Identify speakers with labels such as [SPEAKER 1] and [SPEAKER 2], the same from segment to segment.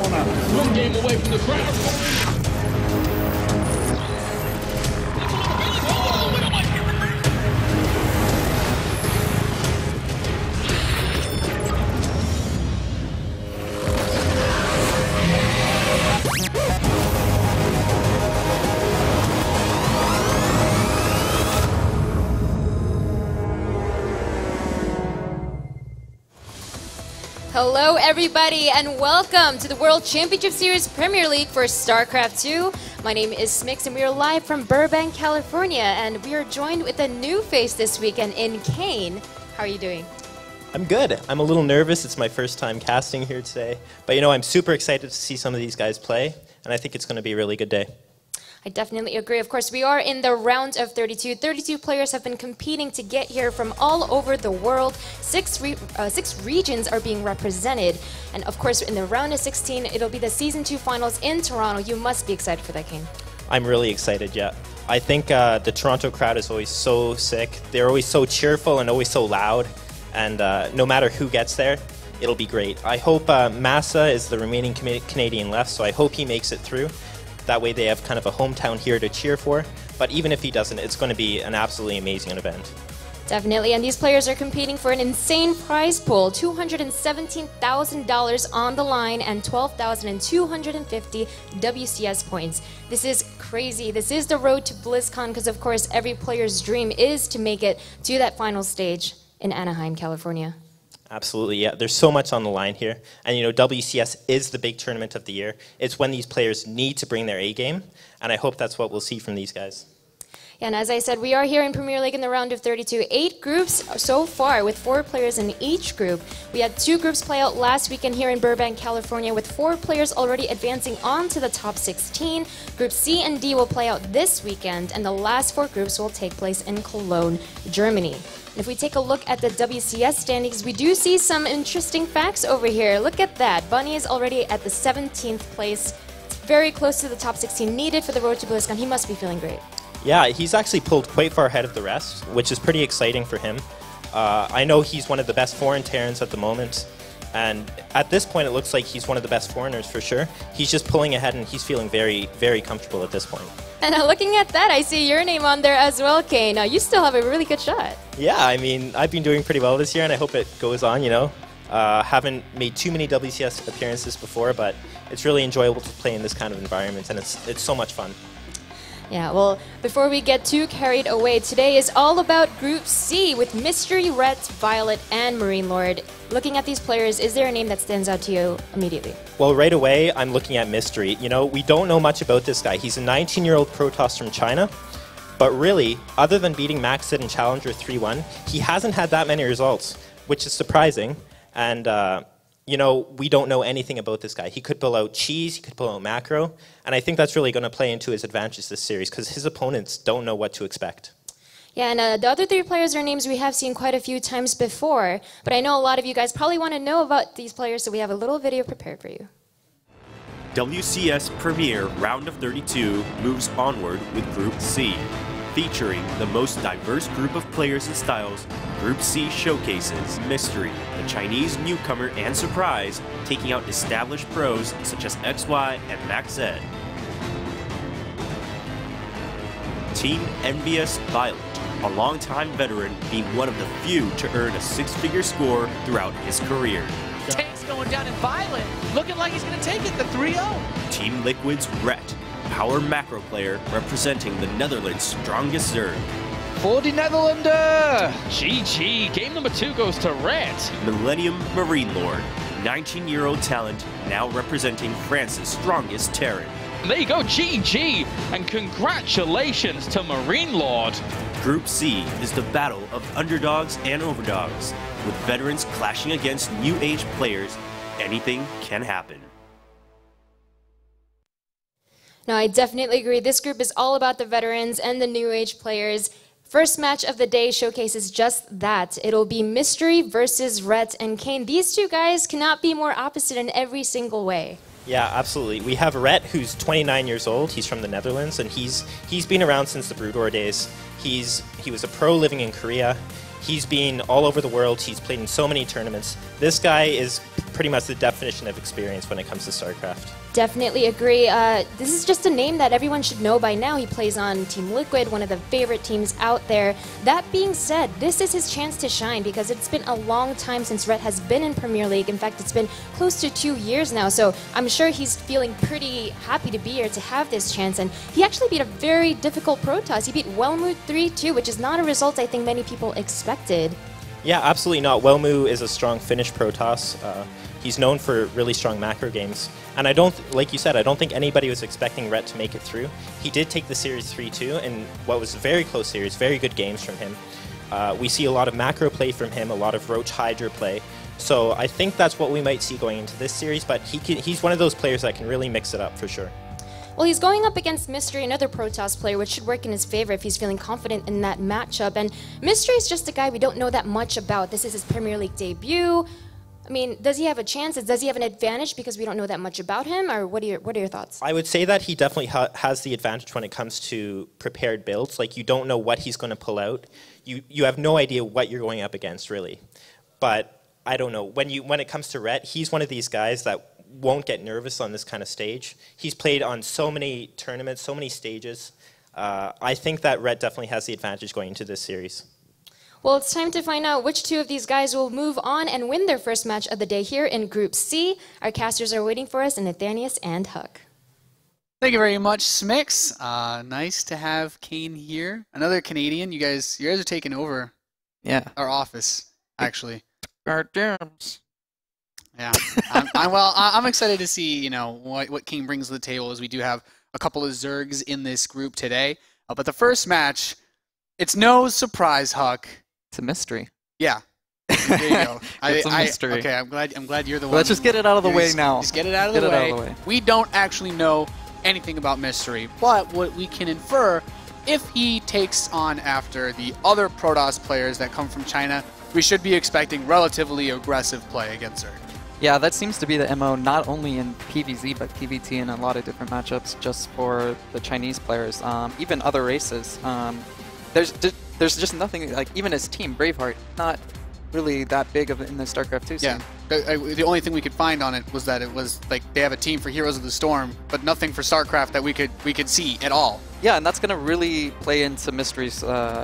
[SPEAKER 1] corner. One game away from the crowd.
[SPEAKER 2] Hello everybody and welcome to the World Championship Series Premier League for StarCraft II. My name is Smix and we are live from Burbank, California, and we are joined with a new face this weekend in Kane. How are you doing?
[SPEAKER 3] I'm good. I'm a little nervous. It's my first time casting here today. But you know, I'm super excited to see some of these guys play, and I think it's going to be a really good day.
[SPEAKER 2] I definitely agree. Of course, we are in the round of 32. 32 players have been competing to get here from all over the world. Six regions are being represented. And of course, in the round of 16, it'll be the Season 2 finals in Toronto. You must be excited for that, Kane.
[SPEAKER 3] I'm really excited, yeah. I think the Toronto crowd is always so sick. They're always so cheerful and always so loud. And no matter who gets there, it'll be great. I hope Massa is the remaining Canadian left, so I hope he makes it through. That way they have kind of a hometown here to cheer for. But even if he doesn't, it's going to be an absolutely amazing event.
[SPEAKER 2] Definitely, and these players are competing for an insane prize pool, $217,000 on the line and 12,250 WCS points. This is crazy. This is the road to BlizzCon because, of course, every player's dream is to make it to that final stage in Anaheim, California.
[SPEAKER 3] Absolutely, yeah. There's so much on the line here. And, you know, WCS is the big tournament of the year. It's when these players need to bring their A-game, and I hope that's what we'll see from these guys.
[SPEAKER 2] Yeah, and as I said, we are here in Premier League in the round of 32. 8 groups so far with 4 players in each group. We had 2 groups play out last weekend here in Burbank, California, with 4 players already advancing on to the top 16. Group C and D will play out this weekend, and the last 4 groups will take place in Cologne, Germany. And if we take a look at the WCS standings, we do see some interesting facts over here. Look at that. Bunny is already at the 17th place. It's very close to the top 16 needed for the road to BlizzCon. He must be feeling great.
[SPEAKER 3] Yeah, he's actually pulled quite far ahead of the rest, which is pretty exciting for him. I know he's one of the best foreign Terrans at the moment, and at this point it looks like he's one of the best foreigners for sure. He's just pulling ahead and he's feeling very, very comfortable at this point.
[SPEAKER 2] And looking at that, I see your name on there as well, Kane. Now, you still have a really good shot.
[SPEAKER 3] Yeah, I mean, I've been doing pretty well this year, and I hope it goes on, you know. Haven't made too many WCS appearances before, but it's really enjoyable to play in this kind of environment, and it's so much fun.
[SPEAKER 2] Yeah, well, before we get too carried away, today is all about Group C with Mystery, RET, Violet, and Marine Lord. Looking at these players, is there a name that stands out to you immediately?
[SPEAKER 3] Well, right away, I'm looking at Mystery. You know, we don't know much about this guy. He's a 19-year-old Protoss from China, but really, other than beating Maxit in Challenger 3-1, he hasn't had that many results, which is surprising. And, you know, we don't know anything about this guy. He could pull out cheese, he could pull out macro, and I think that's really going to play into his advantage this series because his opponents don't know what to expect.
[SPEAKER 2] Yeah, and the other 3 players are names we have seen quite a few times before, but I know a lot of you guys probably want to know about these players, so we have a little video prepared for you.
[SPEAKER 4] WCS Premier Round of 32 moves onward with Group C. Featuring the most diverse group of players and styles, Group C showcases Mystery, the Chinese newcomer and surprise, taking out established pros such as XY and MaxZ. Team Envious Violet, a longtime veteran being one of the few to earn a 6-figure score throughout his career.
[SPEAKER 5] Tank's going down in Violet, looking like he's going to take it, the 3-0.
[SPEAKER 4] Team Liquid's RET, power macro player representing the Netherlands' strongest Zerg.
[SPEAKER 5] For the Netherlander! GG, game number 2 goes to RET.
[SPEAKER 4] Millennium Marine Lord, 19-year-old talent, now representing France's strongest Terran.
[SPEAKER 5] There you go, GG, and congratulations to Marine Lord.
[SPEAKER 4] Group C is the battle of underdogs and overdogs. With veterans clashing against new age players, anything can happen.
[SPEAKER 2] No, I definitely agree. This group is all about the veterans and the new age players. First match of the day showcases just that. It'll be Mystery versus RET and Kane. These 2 guys cannot be more opposite in every single way.
[SPEAKER 3] Yeah, absolutely. We have RET, who's 29 years old. He's from the Netherlands, and he's been around since the Brood War days. He was a pro living in Korea. He's been all over the world. He's played in so many tournaments. This guy is pretty much the definition of experience when it comes to StarCraft.
[SPEAKER 2] Definitely agree. This is just a name that everyone should know by now. He plays on Team Liquid, one of the favorite teams out there. That being said, this is his chance to shine because it's been a long time since RET has been in Premier League. In fact, it's been close to 2 years now, so I'm sure he's feeling pretty happy to be here to have this chance. And he actually beat a very difficult Protoss. He beat Wellmu 3-2, which is not a result I think many people expected.
[SPEAKER 3] Yeah, absolutely not. Wellmu is a strong Finnish Protoss. He's known for really strong macro games. And I don't, like you said, I don't think anybody was expecting RET to make it through. He did take the series 3-2 in what was a very close series, very good games from him. We see a lot of macro play from him, a lot of Roach Hydra play. So I think that's what we might see going into this series, but he's one of those players that can really mix it up for sure.
[SPEAKER 2] Well, he's going up against Mystery, another Protoss player, which should work in his favor if he's feeling confident in that matchup. And Mystery is just a guy we don't know that much about. This is his Premier League debut. I mean, does he have a chance? Does he have an advantage because we don't know that much about him? Or what are your thoughts?
[SPEAKER 3] I would say that he definitely has the advantage when it comes to prepared builds. Like, you don't know what he's going to pull out. You have no idea what you're going up against, really. But I don't know. When it comes to RET, he's one of these guys that won't get nervous on this kind of stage. He's played on so many tournaments, so many stages. I think that RET definitely has the advantage going into this series.
[SPEAKER 2] Well, it's time to find out which two of these guys will move on and win their first match of the day here in Group C. Our casters are waiting for us, Nathanius and Huck.
[SPEAKER 6] Thank you very much, Smix. Nice to have Kane here. Another Canadian. You guys are taking over.
[SPEAKER 7] Yeah.
[SPEAKER 6] Our office, actually.
[SPEAKER 7] Goddams.
[SPEAKER 6] Yeah. I'm excited to see, what King brings to the table, as we do have a couple of Zergs in this group today. But the first match, it's no surprise, Huck.
[SPEAKER 7] It's a mystery.
[SPEAKER 6] Yeah. There you go.
[SPEAKER 7] It's a mystery.
[SPEAKER 6] Okay, I'm glad you're the one.
[SPEAKER 7] Let's just get it out of the way now.
[SPEAKER 6] Just get it out of the way. We don't actually know anything about Mystery, but what we can infer, if he takes on after the other Protoss players that come from China, we should be expecting relatively aggressive play against Zerg.
[SPEAKER 7] Yeah, that seems to be the MO, not only in PvZ, but PvT in a lot of different matchups just for the Chinese players, even other races. There's just nothing, like, even his team, Braveheart, not really that big of in the StarCraft II scene.
[SPEAKER 6] Yeah, the only thing we could find on it was that it was, like, they have a team for Heroes of the Storm, but nothing for StarCraft that we could see at all.
[SPEAKER 7] Yeah, and that's going to really play into Mystery's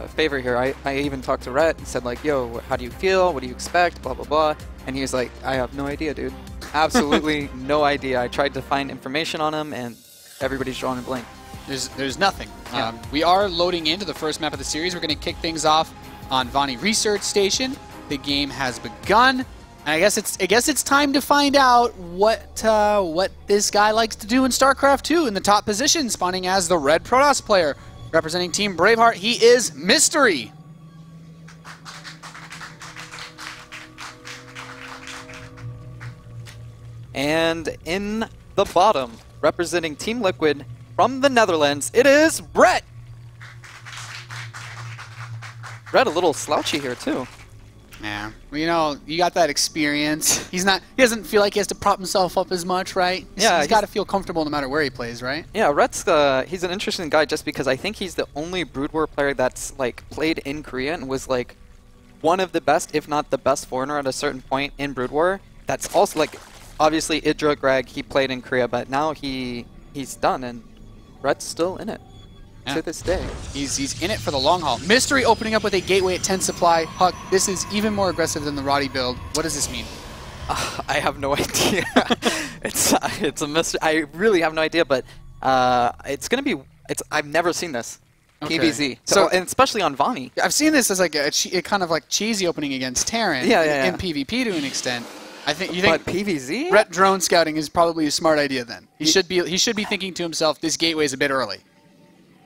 [SPEAKER 7] favor here. I even talked to RET and said, like, yo, how do you feel? What do you expect? Blah, blah, blah. And he was like, I have no idea, dude. Absolutely no idea. I tried to find information on him, and everybody's drawing a blank.
[SPEAKER 6] There's nothing.
[SPEAKER 7] Yeah.
[SPEAKER 6] We are loading into the first map of the series. We're going to kick things off on Vani Research Station. The game has begun, and I guess it's time to find out what this guy likes to do in StarCraft II in the top position, spawning as the red Protoss player representing Team Braveheart. He is Mystery.
[SPEAKER 7] And in the bottom, representing Team Liquid from the Netherlands, it is RET. RET a little slouchy here too.
[SPEAKER 6] Yeah, well, you got that experience. He doesn't feel like he has to prop himself up as much, right? He's got to feel comfortable no matter where he plays, right?
[SPEAKER 7] Yeah, RET's he's an interesting guy just because I think he's the only Brood War player that's like played in Korea and was like one of the best, if not the best foreigner at a certain point in Brood War. That's also like, obviously Idra Greg, he played in Korea, but now he's done, and RET's still in it.
[SPEAKER 6] Yeah.
[SPEAKER 7] To this day.
[SPEAKER 6] He's in it for the long haul. Mystery opening up with a gateway at 10 supply. Huck, this is even more aggressive than the Roddy build. What does this mean?
[SPEAKER 7] I have no idea. it's a mystery. I really have no idea, but it's gonna be. I've never seen this.
[SPEAKER 6] Okay.
[SPEAKER 7] PvZ. So, and especially on Vani.
[SPEAKER 6] I've seen this as like a kind of like cheesy opening against Terran.
[SPEAKER 7] Yeah.
[SPEAKER 6] In PvP to an extent. You think
[SPEAKER 7] But PvZ?
[SPEAKER 6] RET drone scouting is probably a smart idea then. He should be thinking to himself, this gateway is a bit early.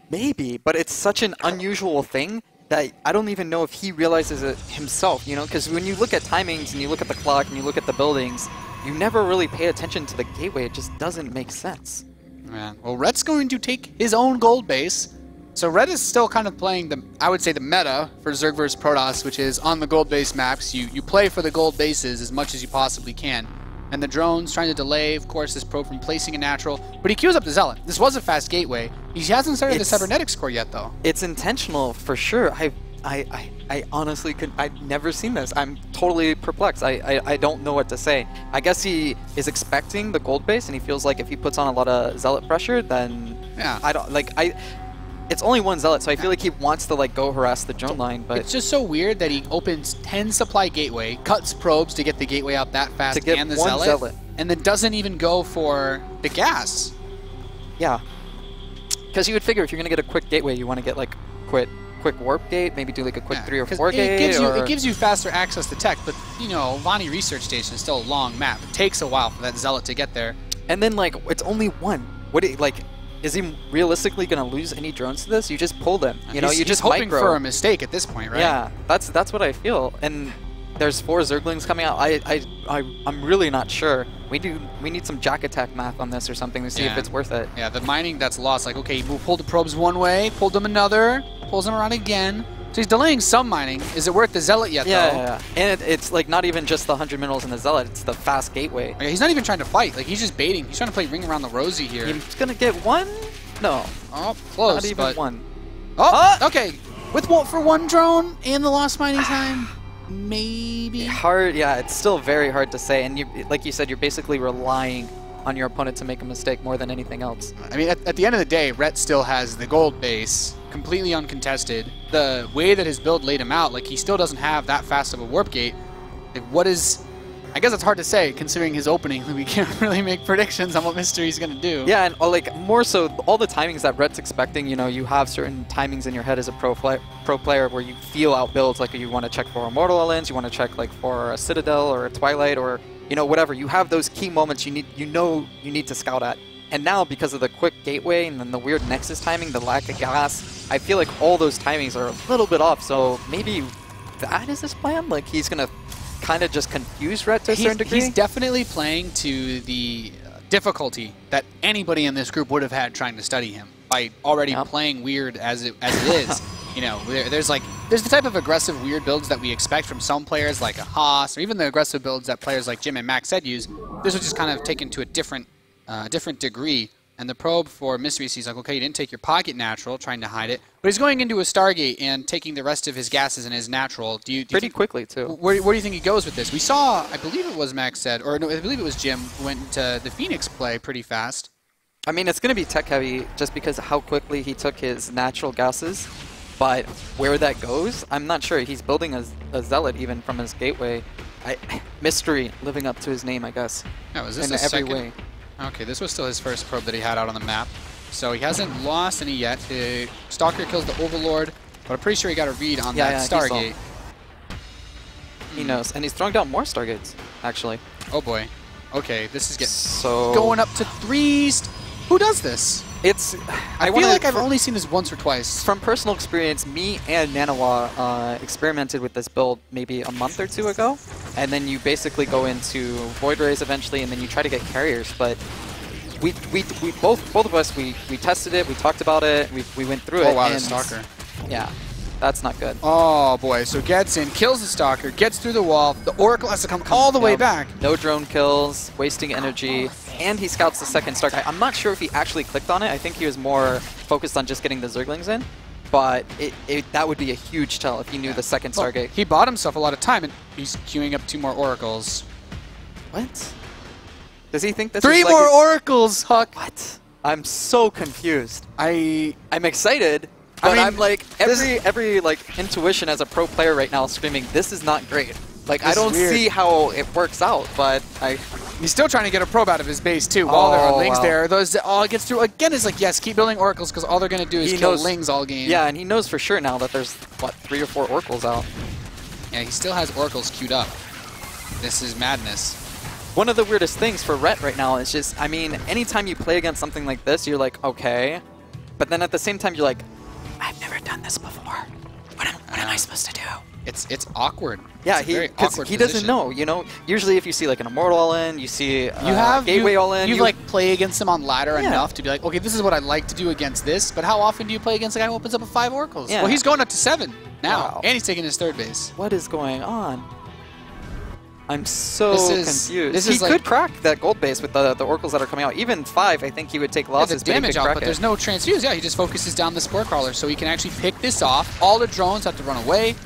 [SPEAKER 7] Maybe, but it's such an unusual thing that I don't even know if he realizes it himself, because when you look at timings and you look at the clock and you look at the buildings, you never really pay attention to the gateway. It just doesn't make sense.
[SPEAKER 6] Yeah. Well, RET's going to take his own gold base. So RET is still kind of playing I would say the meta for Zerg vs Protoss, which is on the gold base maps. You play for the gold bases as much as you possibly can. And the drone's trying to delay, of course, this probe from placing a natural. But he queues up the Zealot. This was a fast gateway. He hasn't started the Cybernetics core yet, though.
[SPEAKER 7] It's intentional, for sure. I honestly I've never seen this. I'm totally perplexed. I don't know what to say. I guess he is expecting the gold base, and he feels like if he puts on a lot of zealot pressure, then
[SPEAKER 6] Yeah.
[SPEAKER 7] I don't like It's only one zealot, so I feel like he wants to like go harass the drone line, but
[SPEAKER 6] It's just so weird that he opens 10 supply gateway, cuts probes to get the gateway out that fast
[SPEAKER 7] To get
[SPEAKER 6] and the
[SPEAKER 7] one
[SPEAKER 6] zealot,
[SPEAKER 7] zealot.
[SPEAKER 6] and then doesn't even go for the gas.
[SPEAKER 7] yeah. Because you would figure if you're gonna get a quick gateway, you want to get like quick warp gate, maybe do like a quick 3 or 4 gate.
[SPEAKER 6] It gives you faster access to tech, but you know, Vonnie Research Station is still a long map. It takes a while for that zealot to get there.
[SPEAKER 7] And then like it's only one. What do you, like? Is he realistically going to lose any drones to this? You just pull them. You know, you just
[SPEAKER 6] he's hoping
[SPEAKER 7] micro.
[SPEAKER 6] for a mistake at this point, right?
[SPEAKER 7] Yeah, that's what I feel. And there's 4 Zerglings coming out. I'm really not sure. We need some jack attack math on this or something to see if it's worth it.
[SPEAKER 6] Yeah, the mining that's lost. Like, okay, he pulled the probes one way, pulled them another, pulls them around again. So he's delaying some mining. Is it worth the zealot yet, though?
[SPEAKER 7] Yeah. And it's like not even just the 100 minerals in the zealot. It's the fast gateway.
[SPEAKER 6] Yeah, he's not even trying to fight. Like, he's just baiting. He's trying to play ring around the rosy here.
[SPEAKER 7] He's gonna get one. No.
[SPEAKER 6] Oh, close.
[SPEAKER 7] Not even
[SPEAKER 6] but...
[SPEAKER 7] one.
[SPEAKER 6] Oh, okay. With for one drone and the lost mining time, maybe.
[SPEAKER 7] Hard. Yeah, it's still very hard to say. And you, like you said, you're basically relying on your opponent to make a mistake more than anything else.
[SPEAKER 6] I mean, at the end of the day, RET still has the gold base, completely uncontested. The way that his build laid him out, like, he still doesn't have that fast of a warp gate. Like, what is... I guess it's hard to say, considering his opening. We can't really make predictions on what Mystery's going to do.
[SPEAKER 7] Yeah, and like more so, all the timings that RET's expecting, you know, you have certain timings in your head as a pro player where you feel out builds, like you want to check for Immortal Islands, you want to check like for a Citadel or a Twilight or, you know, whatever. You have those key moments you need to scout at. And now, because of the quick gateway and then the weird Nexus timing, the lack of gas, I feel like all those timings are a little bit off. So maybe that is his plan? Like, he's going to kind of just confuse RET to a certain degree? He's
[SPEAKER 6] definitely playing to the difficulty that anybody in this group would have had trying to study him by already playing weird as it is. You know, there's the type of aggressive weird builds that we expect from some players like a Haas, or even the aggressive builds that players like Jim and Max said use. This was just kind of taken to a different degree. And the probe for Mystery sees like, okay, you didn't take your pocket natural, trying to hide it, but he's going into a Stargate and taking the rest of his gases and his natural. Do you
[SPEAKER 7] pretty quickly too.
[SPEAKER 6] Where do you think he goes with this? We saw, I believe it was Max said, or no, I believe it was Jim, who went into the Phoenix play pretty fast.
[SPEAKER 7] I mean, it's going to be tech heavy just because of how quickly he took his natural gases, but where that goes, I'm not sure. He's building a zealot even from his gateway. Mystery living up to his name, I guess.
[SPEAKER 6] No, is this
[SPEAKER 7] in
[SPEAKER 6] a
[SPEAKER 7] every
[SPEAKER 6] second?
[SPEAKER 7] way.
[SPEAKER 6] Okay, this was still his first probe that he had out on the map. So he hasn't lost any yet. Stalker kills the Overlord, but I'm pretty sure he got a read on that Stargate.
[SPEAKER 7] He knows, and he's throwing down more Stargates, actually.
[SPEAKER 6] Oh boy. Okay, this is
[SPEAKER 7] so
[SPEAKER 6] going up to 3. Who does this? I feel like I've only seen this once or twice.
[SPEAKER 7] From personal experience, me and Nanawa experimented with this build maybe a month or 2 ago, and then you basically go into Void Rays eventually, and then you try to get carriers. But we both of us we tested it, we talked about it, we went through it.
[SPEAKER 6] Oh wow,
[SPEAKER 7] and
[SPEAKER 6] the Stalker.
[SPEAKER 7] Yeah, that's not good.
[SPEAKER 6] Oh boy, so gets in, kills the Stalker, gets through the wall. The Oracle has to come all the way back.
[SPEAKER 7] No drone kills, wasting energy. And he scouts the second Stargate. I'm not sure if he actually clicked on it. I think he was more focused on just getting the Zerglings in. But that would be a huge tell if he knew the second Stargate.
[SPEAKER 6] He bought himself a lot of time, and he's queuing up 2 more Oracles.
[SPEAKER 7] What? Does he think this
[SPEAKER 6] 3
[SPEAKER 7] is like
[SPEAKER 6] more Oracles, Huck!
[SPEAKER 7] What? I'm so confused. I'm excited, but
[SPEAKER 6] I mean,
[SPEAKER 7] I'm like, every like intuition as a pro player right now is screaming, this is not great. Like, I don't see how it works out, but
[SPEAKER 6] he's still trying to get a probe out of his base, too, while there are Lings there. All it gets through, again, is like, yes, keep building Oracles, because all they're going to do is kill Lings all game.
[SPEAKER 7] Yeah, and he knows for sure now that there's, what, 3 or 4 Oracles out.
[SPEAKER 6] Yeah, he still has Oracles queued up. This is madness.
[SPEAKER 7] One of the weirdest things for RET right now is just, I mean, anytime you play against something like this, you're like, okay. But then at the same time, you're like, I've never done this before. What am I supposed to do?
[SPEAKER 6] It's awkward.
[SPEAKER 7] Yeah,
[SPEAKER 6] because
[SPEAKER 7] he doesn't know, you know? Usually if you see like an Immortal all-in, you see Gateway all-in.
[SPEAKER 6] You like play against him on ladder enough to be like, okay, this is what I'd like to do against this, but how often do you play against a guy who opens up with 5 Oracles?
[SPEAKER 7] Yeah.
[SPEAKER 6] Well, he's going up to 7 now, and he's taking his 3rd base.
[SPEAKER 7] What is going on? I'm so confused. He
[SPEAKER 6] like,
[SPEAKER 7] could crack that gold base with the oracles that are coming out. Even 5, I think he would take losses.
[SPEAKER 6] The damage output, there's no transfuse. Yeah, he just focuses down the Spore Crawler, so he can actually pick this off. All the drones have to run away.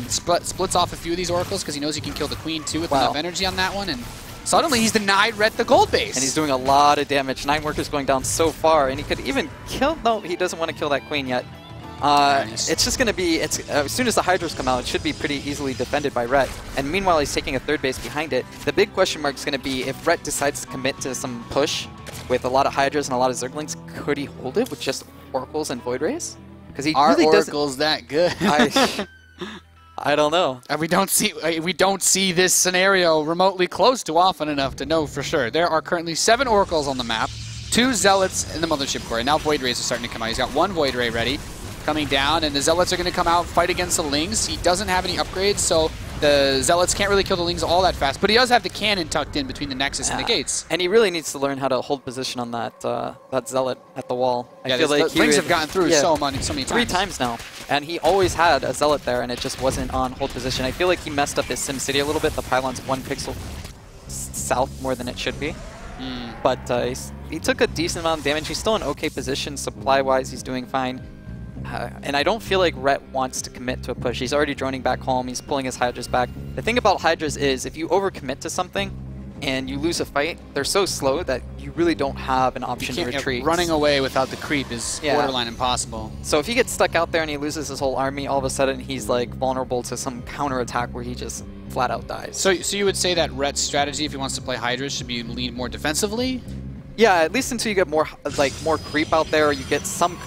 [SPEAKER 6] Splits off a few of these oracles because he knows he can kill the queen too with enough energy on that one. And suddenly he's denied RET the gold base. And
[SPEAKER 7] he's doing a lot of damage. 9 workers going down so far, and he could even kill. No, he doesn't want to kill that queen yet.
[SPEAKER 6] Nice.
[SPEAKER 7] It's just going to be, as soon as the Hydras come out, it should be pretty easily defended by RET. And meanwhile, he's taking a 3rd base behind it. The big question mark is going to be if RET decides to commit to some push with a lot of Hydras and a lot of Zerglings, could he hold it with just Oracles and Void Rays? Because he really doesn't.
[SPEAKER 6] Are Oracles that good?
[SPEAKER 7] I don't know.
[SPEAKER 6] We don't see this scenario remotely close to often enough to know for sure. There are currently 7 Oracles on the map, 2 Zealots in the Mothership Core, and now Void Rays are starting to come out. He's got 1 Void Ray ready. Coming down, and the Zealots are going to come out, fight against the Lings. He doesn't have any upgrades, so the Zealots can't really kill the Lings all that fast, but he does have the cannon tucked in between the Nexus and the gates.
[SPEAKER 7] And he really needs to learn how to hold position on that Zealot at the wall.
[SPEAKER 6] I feel like Lings have gotten through so many times.
[SPEAKER 7] 3 times now, and he always had a Zealot there, and it just wasn't on hold position. I feel like he messed up his SimCity a little bit. The pylon's 1 pixel south more than it should be. But he took a decent amount of damage. He's still in okay position. Supply-wise, he's doing fine. And I don't feel like RET wants to commit to a push. He's already droning back home. He's pulling his Hydras back. The thing about Hydras is if you overcommit to something and you lose a fight, they're so slow that you really don't have an option to retreat.
[SPEAKER 6] Running away without the creep is borderline impossible.
[SPEAKER 7] So if he gets stuck out there and he loses his whole army, all of a sudden he's like vulnerable to some counterattack where he just flat out dies.
[SPEAKER 6] So you would say that RET's strategy, if he wants to play Hydras, should be lean more defensively?
[SPEAKER 7] Yeah, at least until you get more creep out there, or you get some,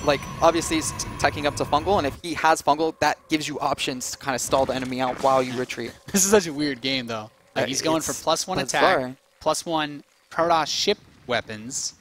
[SPEAKER 7] obviously he's teching up to Fungal, and if he has Fungal, that gives you options to kind of stall the enemy out while you retreat.
[SPEAKER 6] This is such a weird game, though. Like, he's going for +1 attack, +1 Protoss ship weapons.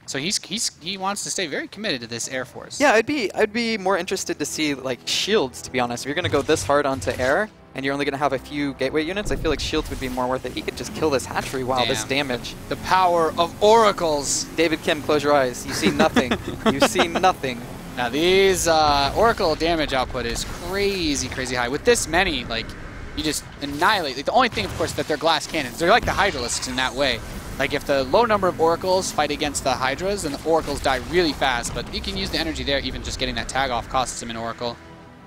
[SPEAKER 6] So he wants to stay very committed to this Air Force.
[SPEAKER 7] Yeah, I'd be more interested to see, shields, to be honest. If you're going to go this hard onto air, and you're only going to have a few gateway units, I feel like shields would be more worth it. He could just kill this hatchery. Wow, this damage.
[SPEAKER 6] The power of oracles.
[SPEAKER 7] David Kim, close your eyes. You see nothing. You see nothing.
[SPEAKER 6] Now these oracle damage output is crazy, crazy high. With this many, you just annihilate. The only thing, of course, that they're glass cannons. They're like the Hydralisks in that way. If the low number of oracles fight against the Hydras, then the oracles die really fast. But you can use the energy there. Even just getting that tag off costs him an oracle.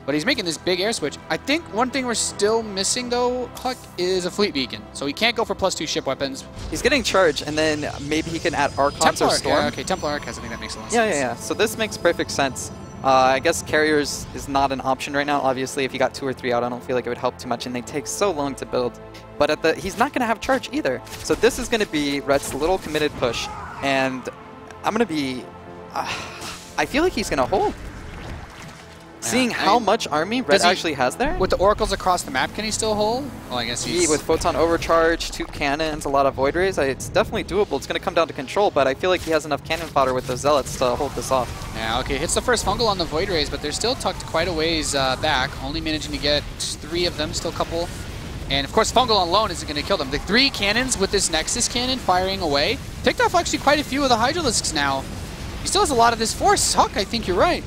[SPEAKER 6] But he's making this big air switch. I think one thing we're still missing, though, Huck, is a fleet beacon. So he can't go for +2 ship weapons.
[SPEAKER 7] He's getting charged, and then maybe he can add Archons or Storm.
[SPEAKER 6] Yeah, okay, Templar Archives, I think that makes a lot of sense.
[SPEAKER 7] Yeah. So this makes perfect sense. I guess Carriers is not an option right now. Obviously, if you got 2 or 3 out, I don't feel like it would help too much, and they take so long to build. But he's not going to have charge either. So this is going to be RET's little committed push, and I'm going to be... I feel like he's going to hold. Seeing how much army RET actually has there?
[SPEAKER 6] With the oracles across the map, can he still hold? Well, I guess he's...
[SPEAKER 7] With Photon Overcharge, 2 cannons, a lot of Void Rays, it's definitely doable. It's going to come down to control, but I feel like he has enough cannon fodder with those Zealots to hold this off.
[SPEAKER 6] Yeah, okay, hits the first Fungal on the Void Rays, but they're still tucked quite a ways back, only managing to get 3 of them, still a couple. And of course, Fungal alone isn't going to kill them. The 3 cannons with this Nexus cannon firing away picked off actually quite a few of the Hydralisks now. He still has a lot of this force. Huck, I think you're right.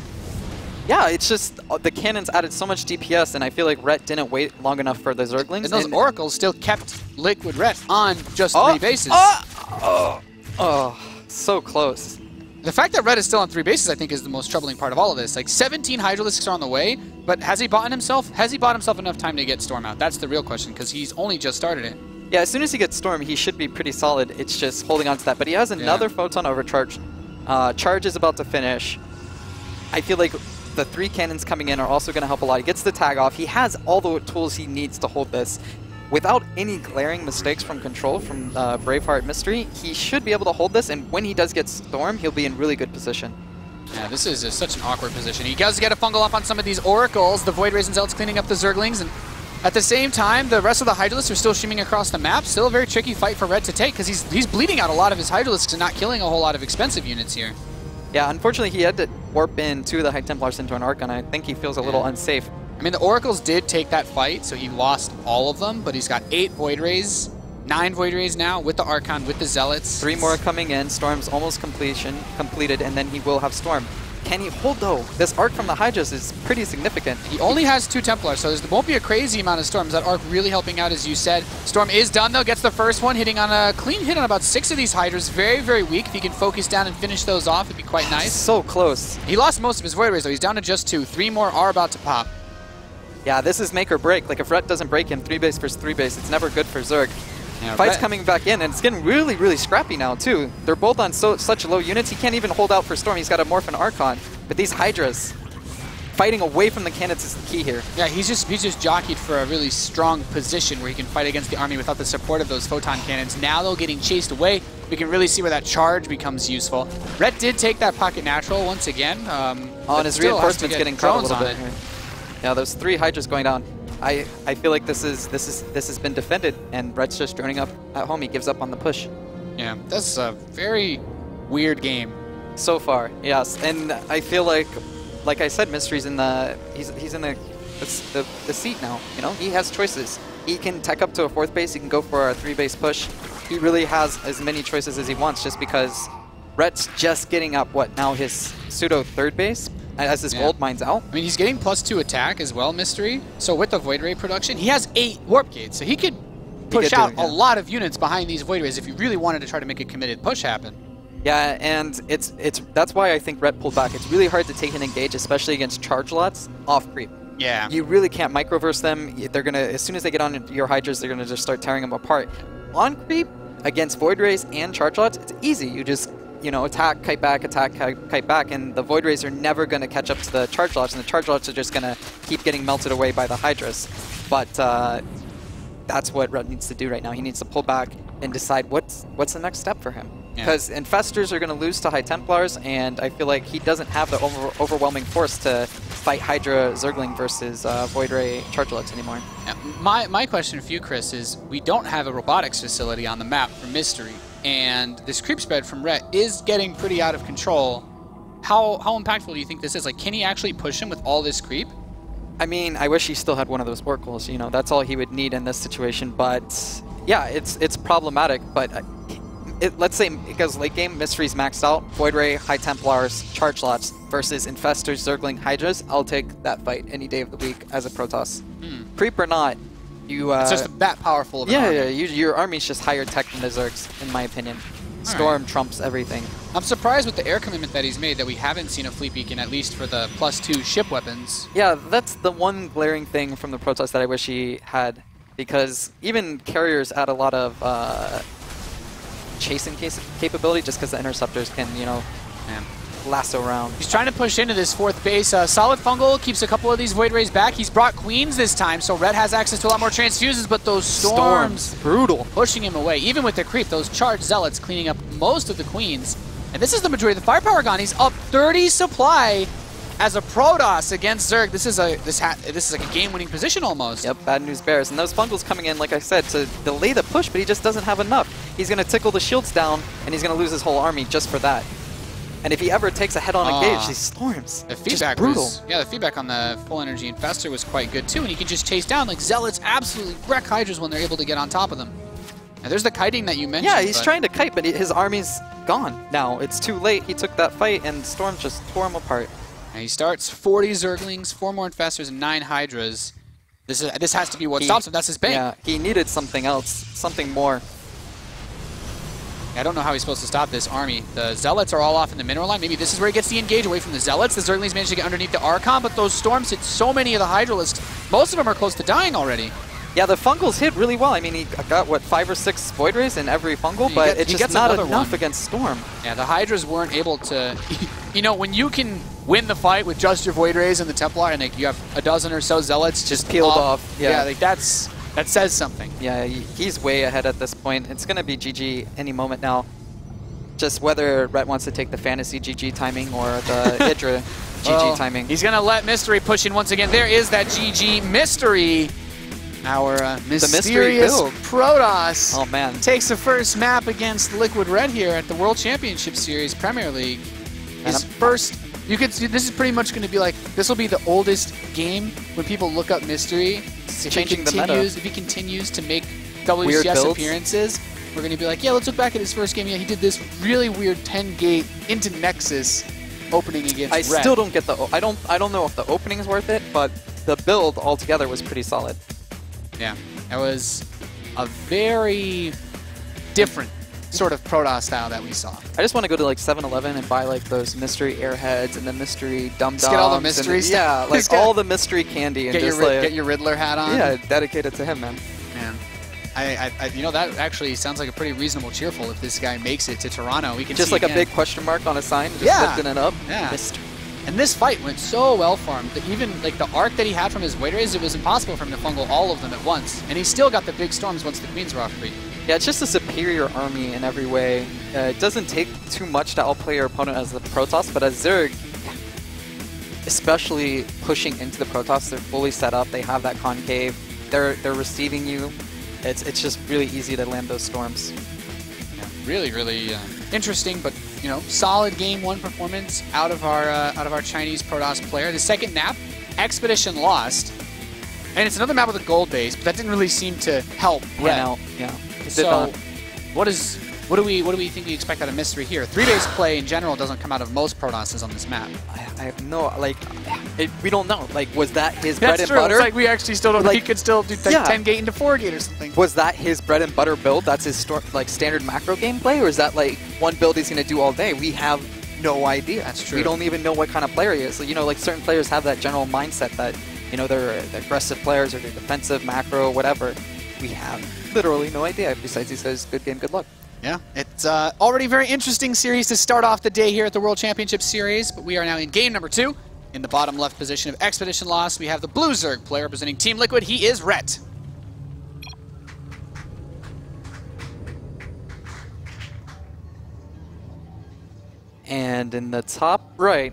[SPEAKER 7] Yeah, it's just the cannons added so much DPS, and I feel like RET didn't wait long enough for the Zerglings.
[SPEAKER 6] And those oracles still kept Liquid RET on just 3 bases.
[SPEAKER 7] So close.
[SPEAKER 6] The fact that RET is still on 3 bases, I think, is the most troubling part of all of this. 17 Hydralisks are on the way, but has he bought himself? Has he bought himself enough time to get Storm out? That's the real question, because he's only just started it.
[SPEAKER 7] Yeah, as soon as he gets Storm, he should be pretty solid. It's just holding on to that. But he has another Photon Overcharge. Charge is about to finish. I feel like the 3 cannons coming in are also going to help a lot. He gets the tag off. He has all the tools he needs to hold this. Without any glaring mistakes from control from Braveheart Mystery, he should be able to hold this, and when he does get Storm, he'll be in really good position.
[SPEAKER 6] Yeah, this is such an awkward position. He does get a Fungal up on some of these Oracles. The Void Rays and Zealots cleaning up the Zerglings, and at the same time, the rest of the Hydralisks are still shimming across the map. Still a very tricky fight for RET to take, because he's bleeding out a lot of his Hydralisks and not killing a whole lot of expensive units here.
[SPEAKER 7] Yeah, unfortunately, he had to warp in 2 of the High Templars into an Archon. I think he feels a little unsafe.
[SPEAKER 6] I mean, the Oracles did take that fight, so he lost all of them, but he's got 8 Void Rays, 9 Void Rays now with the Archon, with the Zealots.
[SPEAKER 7] 3 more coming in. Storm's almost completed, and then he will have Storm. Can he hold though? This arc from the Hydras is pretty significant.
[SPEAKER 6] He only has 2 Templars, so there won't be a crazy amount of Storms. That arc really helping out, as you said. Storm is done though, gets the first one, hitting on a clean hit on about 6 of these Hydras. Very, very weak. If he can focus down and finish those off, it'd be quite nice.
[SPEAKER 7] So close.
[SPEAKER 6] He lost most of his Void Rays though. He's down to just 2. 3 more are about to pop.
[SPEAKER 7] Yeah, this is make or break. Like if Ret doesn't break him 3 base versus 3 base, it's never good for Zerg.
[SPEAKER 6] Yeah,
[SPEAKER 7] Fight's coming back in, and it's getting really, really scrappy now too. They're both on such low units. He can't even hold out for Storm. He's got a Morph and Archon. But these Hydras, fighting away from the cannons is the key here.
[SPEAKER 6] Yeah, he's just jockeyed for a really strong position where he can fight against the army without the support of those photon cannons. Now, though, getting chased away, we can really see where that charge becomes useful. Ret did take that pocket natural once again.
[SPEAKER 7] And his reinforcements getting caught a little bit here. Yeah, those 3 Hydras going down. I feel like this has been defended, and Ret's just droning up at home. He gives up on the push.
[SPEAKER 6] Yeah, that's a very weird game.
[SPEAKER 7] So far, yes, and I feel like I said, Mystery's in the he's in the seat now. You know, he has choices. He can tech up to a 4th base. He can go for a 3 base push. He really has as many choices as he wants, just because Ret's just getting up his pseudo 3rd base as his gold mine's out.
[SPEAKER 6] I mean, he's getting +2 attack as well, Mystery. So with the Void Ray production, he has 8 Warp Gates, so he could push out a lot of units behind these Void Rays if he really wanted to try to make a committed push happen.
[SPEAKER 7] Yeah, and that's why I think Ret pulled back. It's really hard to take and engage, especially against charge lots off creep.
[SPEAKER 6] Yeah.
[SPEAKER 7] You really can't microverse them. They're gonna, as soon as they get on your Hydras, they're gonna just start tearing them apart. On creep, against Void Rays and charge lots, it's easy. You just, attack, kite back, and the Void Rays are never gonna catch up to the charge lots, and the charge lots are just gonna keep getting melted away by the Hydras. But that's what Ret needs to do right now. He needs to pull back and decide what's the next step for him. Because Infestors are going to lose to High Templars, and I feel like he doesn't have the overwhelming force to fight Hydra Zergling versus Void Ray Chargelots anymore.
[SPEAKER 6] Yeah, my question for you, Chris, is we don't have a robotics facility on the map for Mystery, and this creep spread from Ret is getting pretty out of control. How impactful do you think this is? Like, can he actually push him with all this creep?
[SPEAKER 7] I mean, I wish he still had one of those oracles. That's all he would need in this situation. But yeah, it's problematic. But let's say it goes late game, Mystery's maxed out, Void Ray, High Templars, Charge Lots versus Infestors, Zergling, Hydras. I'll take that fight any day of the week as a Protoss. Creep or not,
[SPEAKER 6] it's just that powerful of an army.
[SPEAKER 7] Your army's just higher tech than the Zergs, in my opinion. Storm trumps everything.
[SPEAKER 6] I'm surprised with the air commitment that he's made that we haven't seen a fleet beacon, at least for the +2 ship weapons.
[SPEAKER 7] Yeah, that's the one glaring thing from the Protoss that I wish he had, because even carriers add a lot of chasing capability just because the interceptors can, lasso around.
[SPEAKER 6] He's trying to push into this 4th base. Solid Fungal keeps a couple of these Void Rays back. He's brought Queens this time, so Red has access to a lot more transfuses, but those Storms
[SPEAKER 7] brutal.
[SPEAKER 6] Pushing him away. Even with the creep, those charged Zealots cleaning up most of the Queens. And this is the majority of the firepower gone. He's up 30 supply as a Protoss against Zerg. This is like a game-winning position almost.
[SPEAKER 7] Yep, bad news bears. And those Fungals coming in, like I said, to delay the push, but he just doesn't have enough. He's going to tickle the shields down, and he's going to lose his whole army just for that. And if he ever takes a head-on engage, these Storms,
[SPEAKER 6] the feedback
[SPEAKER 7] brutal.
[SPEAKER 6] The feedback on the full energy Infestor was quite good too, and he can just chase down. Like, Zealots absolutely wreck Hydras when they're able to get on top of them. And there's the kiting that you mentioned.
[SPEAKER 7] Yeah, he's trying to kite, but his army's gone now. It's too late. He took that fight, and Storm just tore him apart.
[SPEAKER 6] And he starts 40 Zerglings, 4 more Infestors, and 9 Hydras. This has to be what stops him. That's his bait.
[SPEAKER 7] Yeah, he needed something else, something more.
[SPEAKER 6] I don't know how he's supposed to stop this army. The Zealots are all off in the mineral line. Maybe this is where he gets the engage away from the Zealots. The Zerglings managed to get underneath the Archon, but those Storms hit so many of the Hydralisks. Most of them are close to dying already.
[SPEAKER 7] Yeah, the Fungals hit really well. I mean, he got, what, 5 or 6 Void Rays in every Fungal, but it's just not enough against Storm.
[SPEAKER 6] Yeah, the Hydras weren't able to... when you can win the fight with just your Void Rays and the Templar, and you have a dozen or so Zealots just
[SPEAKER 7] peeled off.
[SPEAKER 6] Yeah, that says something.
[SPEAKER 7] Yeah, he's way ahead at this point. It's going to be GG any moment now. Just whether Ret wants to take the fantasy GG timing or the Hydra GG timing.
[SPEAKER 6] He's going to let Mystery push in once again. There is that GG Mystery. Our mysterious Protoss takes the first map against Liquid Red here at the World Championship Series Premier League. His first, you could see, this is pretty much going to be like, this will be the oldest game when people look up Mystery.
[SPEAKER 7] Changing the meta.
[SPEAKER 6] If he continues to make WCS appearances, we're going to be like, yeah, let's look back at his first game. Yeah, he did this really weird 10-gate into Nexus. opening against
[SPEAKER 7] I
[SPEAKER 6] Red.
[SPEAKER 7] still don't get the. I don't know if the opening is worth it, but the build altogether was pretty solid.
[SPEAKER 6] Yeah, it was a very different sort of Protoss style that we saw.
[SPEAKER 7] I just want to go to like 7-Eleven and buy like those mystery airheads and the mystery dum-dums.
[SPEAKER 6] Just get all the mystery
[SPEAKER 7] and,
[SPEAKER 6] stuff.
[SPEAKER 7] Yeah, like all the mystery candy and just
[SPEAKER 6] get your Riddler hat on.
[SPEAKER 7] Yeah, dedicate it to him, man.
[SPEAKER 6] Man. You know, that actually sounds like a pretty reasonable cheerful if this guy makes it to Toronto. We can
[SPEAKER 7] just
[SPEAKER 6] see
[SPEAKER 7] like
[SPEAKER 6] again.
[SPEAKER 7] a big question mark on a sign, just lifting it up.
[SPEAKER 6] Yeah.
[SPEAKER 7] Mystery.
[SPEAKER 6] And this fight went so well for him that even like the arc that he had from his wait rays, it was impossible for him to fungal all of them at once. And he still got the big storms once the queens were off free.
[SPEAKER 7] Yeah, it's just a superior army in every way. It doesn't take too much to outplay your opponent as the Protoss, but as Zerg, especially pushing into the Protoss, they're fully set up. They have that concave. They're receiving you. It's just really easy to land those storms.
[SPEAKER 6] Yeah, really interesting, but you know, solid game one performance out of our Chinese Protoss player. The second map, Expedition lost, and it's another map with a gold base, but that didn't really seem to help Red.
[SPEAKER 7] Out. Yeah.
[SPEAKER 6] So, what do we think we expect out of Mystery here? 3-base play in general doesn't come out of most Protosses on this map.
[SPEAKER 7] I have no, like, we don't know. Like, was that his bread and
[SPEAKER 6] true.
[SPEAKER 7] butter?
[SPEAKER 6] It's like we actually still don't. Like, he could still do 10 gate into 4 gate or something.
[SPEAKER 7] Was that his bread and butter build? That's his like standard macro gameplay, or is that like one build he's gonna do all day? We have no idea.
[SPEAKER 6] That's true.
[SPEAKER 7] We don't even know what kind of player he is. So, you know, like certain players have that general mindset that, you know, they're aggressive players or they're defensive, macro, whatever. We have literally no idea. Besides, he says, "Good game, good luck."
[SPEAKER 6] Yeah, it's already a very interesting series to start off the day here at the World Championship Series, but we are now in game number 2. In the bottom left position of Expedition lost, we have the Blue Zerg player representing Team Liquid. He is RET.
[SPEAKER 7] And in the top right,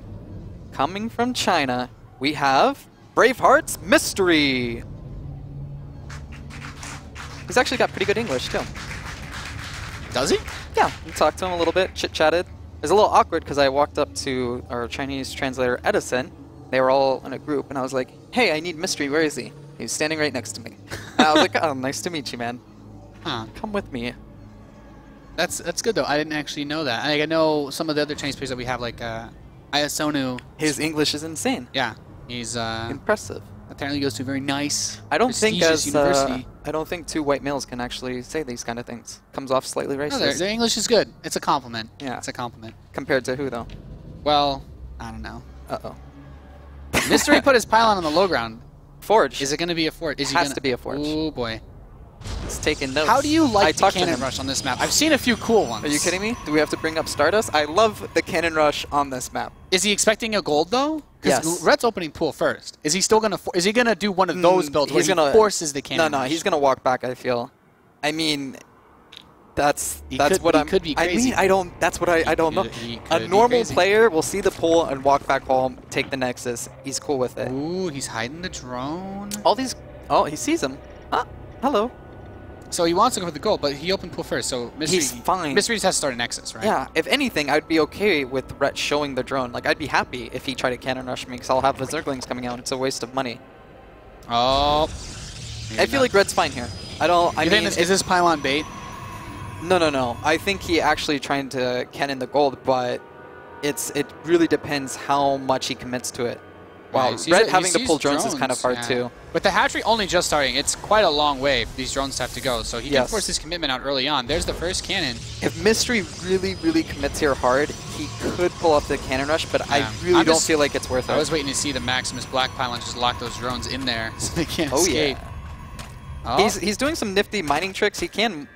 [SPEAKER 7] coming from China, we have Braveheart's Mystery. He's actually got pretty good English, too.
[SPEAKER 6] Does he?
[SPEAKER 7] Yeah, we talked to him a little bit, chit-chatted. It was a little awkward because I walked up to our Chinese translator, Edison. They were all in a group, and I was like, "Hey, I need Mystery. Where is he?" He was standing right next to me. And I was like, "Oh, nice to meet you, man.
[SPEAKER 6] Huh.
[SPEAKER 7] Come with me."
[SPEAKER 6] That's good, though. I didn't actually know that. I know some of the other Chinese players that we have, like Ayasonu.
[SPEAKER 7] His English is insane.
[SPEAKER 6] Yeah, he's
[SPEAKER 7] Impressive.
[SPEAKER 6] apparently goes to a very nice,
[SPEAKER 7] I don't think
[SPEAKER 6] prestigious university.
[SPEAKER 7] I don't think 2 white males can actually say these kind of things. Comes off slightly
[SPEAKER 6] No,
[SPEAKER 7] racist.
[SPEAKER 6] their English is good. It's a compliment.
[SPEAKER 7] Yeah.
[SPEAKER 6] It's a compliment.
[SPEAKER 7] Compared to who, though?
[SPEAKER 6] Well, I don't know.
[SPEAKER 7] Uh-oh.
[SPEAKER 6] Mystery put his pylon on the low ground.
[SPEAKER 7] Forge.
[SPEAKER 6] Is it going to be a forge?
[SPEAKER 7] It has to be a forge.
[SPEAKER 6] Oh, boy.
[SPEAKER 7] It's taking notes.
[SPEAKER 6] How do you like the
[SPEAKER 7] talked to
[SPEAKER 6] cannon
[SPEAKER 7] him.
[SPEAKER 6] rush on this map? I've seen a few cool ones.
[SPEAKER 7] Are you kidding me? Do we have to bring up Stardust? I love the cannon rush on this map.
[SPEAKER 6] Is he expecting a gold, though? Because
[SPEAKER 7] Yes.
[SPEAKER 6] Red's opening pool first. Is he still going to... Is he going to do one of those builds where he forces the cannon
[SPEAKER 7] No,
[SPEAKER 6] rush?
[SPEAKER 7] he's going to walk back, I feel. I mean, that's
[SPEAKER 6] He
[SPEAKER 7] what I'm...
[SPEAKER 6] could be
[SPEAKER 7] I
[SPEAKER 6] crazy.
[SPEAKER 7] mean, I don't... That's what I don't know.
[SPEAKER 6] he
[SPEAKER 7] A
[SPEAKER 6] could be
[SPEAKER 7] normal
[SPEAKER 6] crazy.
[SPEAKER 7] player will see the pool and walk back home, take the Nexus. He's cool with it.
[SPEAKER 6] Ooh, he's hiding the drone.
[SPEAKER 7] All these... Oh, he sees him. Ah, hello.
[SPEAKER 6] So he wants to go for the gold, but he opened pool first, so Mystery...
[SPEAKER 7] He's fine.
[SPEAKER 6] Mystery just has to start an Nexus, right?
[SPEAKER 7] Yeah, if anything, I'd be okay with Rhett showing the drone. Like, I'd be happy if he tried to cannon rush me, because I'll have the Zerglings coming out. It's a waste of money.
[SPEAKER 6] Oh.
[SPEAKER 7] I feel like Red's fine here. I don't... I
[SPEAKER 6] You
[SPEAKER 7] mean,
[SPEAKER 6] think is this pylon bait?
[SPEAKER 7] No. I think he actually trying to cannon the gold, but it really depends how much he commits to it. Wow,
[SPEAKER 6] Right,
[SPEAKER 7] Red
[SPEAKER 6] he
[SPEAKER 7] having to
[SPEAKER 6] sees
[SPEAKER 7] pull drones is kind of hard
[SPEAKER 6] yeah.
[SPEAKER 7] too.
[SPEAKER 6] With the hatchery only just starting, it's quite a long way these drones have to go, so he can force his commitment out early on. There's the first cannon.
[SPEAKER 7] If Mystery really commits here hard, he could pull up the cannon rush, but
[SPEAKER 6] Yeah.
[SPEAKER 7] I really don't feel like it's worth it.
[SPEAKER 6] I was waiting to see the Maximus Black Pylon just lock those drones in there so they can't
[SPEAKER 7] Oh
[SPEAKER 6] escape.
[SPEAKER 7] yeah.
[SPEAKER 6] Oh.
[SPEAKER 7] He's doing some nifty mining tricks. He can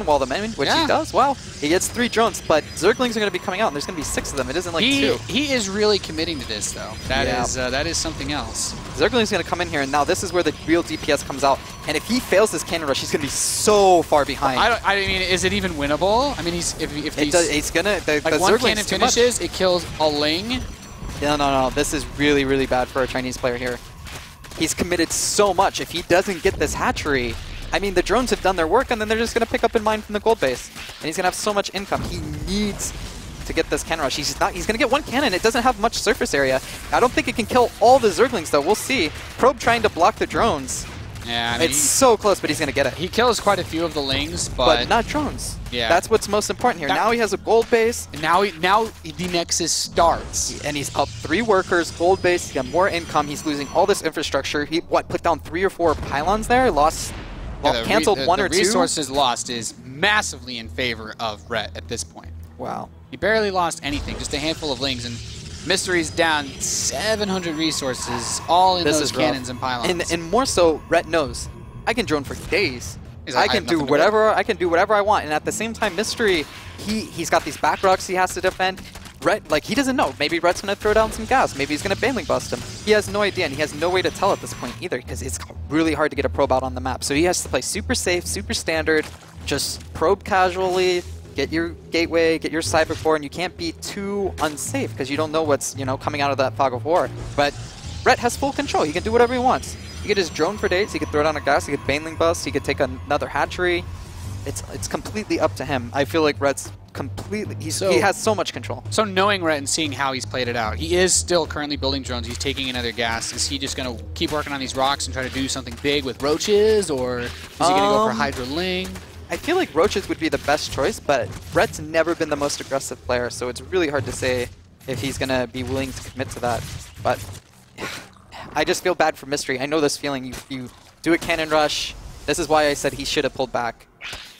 [SPEAKER 7] wall them in, which
[SPEAKER 6] Yeah.
[SPEAKER 7] he does. Wow. He gets 3 drones, but Zerglings are going to be coming out, and there's going to be 6 of them. It isn't like 2.
[SPEAKER 6] He is really committing to this, though. That is something else.
[SPEAKER 7] Zergling's going to come in here, and now this is where the real DPS comes out. And if he fails this cannon rush, he's going to be so far behind.
[SPEAKER 6] I mean, is it even winnable? I mean, he's
[SPEAKER 7] gonna the
[SPEAKER 6] one
[SPEAKER 7] Zergling's
[SPEAKER 6] cannon
[SPEAKER 7] too much.
[SPEAKER 6] finishes, it kills a Ling.
[SPEAKER 7] No. This is really bad for a Chinese player here. He's committed so much. If he doesn't get this hatchery, I mean, the drones have done their work, and then they're just going to pick up in mine from the gold base. And he's going to have so much income. He needs to get this cannon rush. He's going to get 1 cannon. It doesn't have much surface area. I don't think it can kill all the Zerglings, though. We'll see. Probe trying to block the drones.
[SPEAKER 6] Yeah, I mean,
[SPEAKER 7] it's so close, but he's going to get it.
[SPEAKER 6] he kills quite a few of the Lings, but
[SPEAKER 7] not drones.
[SPEAKER 6] Yeah.
[SPEAKER 7] That's what's most important here. Now he has a gold base.
[SPEAKER 6] and now the Nexus starts.
[SPEAKER 7] And he's up 3 workers, gold base, he's got more income, he's losing all this infrastructure. He, put down 3 or 4 pylons there, canceled 1 or 2?
[SPEAKER 6] The resources lost is massively in favor of RET at this point.
[SPEAKER 7] Wow.
[SPEAKER 6] He barely lost anything, just a handful of Lings, and Mystery's down 700 resources, all in those cannons and pylons.
[SPEAKER 7] And more so, RET knows, I can drone for days.
[SPEAKER 6] He's like,
[SPEAKER 7] I can do whatever I want. And at the same time, Mystery, he's got these back rocks he has to defend. RET, like, he doesn't know. Maybe RET's going to throw down some gas. Maybe he's going to Baneling bust him. He has no idea, and he has no way to tell at this point either, because it's really hard to get a probe out on the map. So he has to play super safe, super standard, just probe casually, get your gateway, get your cyber core, and you can't be too unsafe, because you don't know what's, coming out of that fog of war. But RET has full control. He can do whatever he wants. He could just drone for days, he could throw down a gas, he could Baneling bust, he could take another hatchery. It's completely up to him. I feel like RET's completely, he has so much control.
[SPEAKER 6] So knowing RET and seeing how he's played it out, he is still currently building drones, he's taking another gas. Is he just going to keep working on these rocks and try to do something big with roaches, or is he going to go for Hydra Ling?
[SPEAKER 7] I feel like roaches would be the best choice, but RET's never been the most aggressive player, so it's really hard to say if he's going to be willing to commit to that. But I just feel bad for Mystery. I know this feeling. You do a cannon rush. This is why I said he should have pulled back.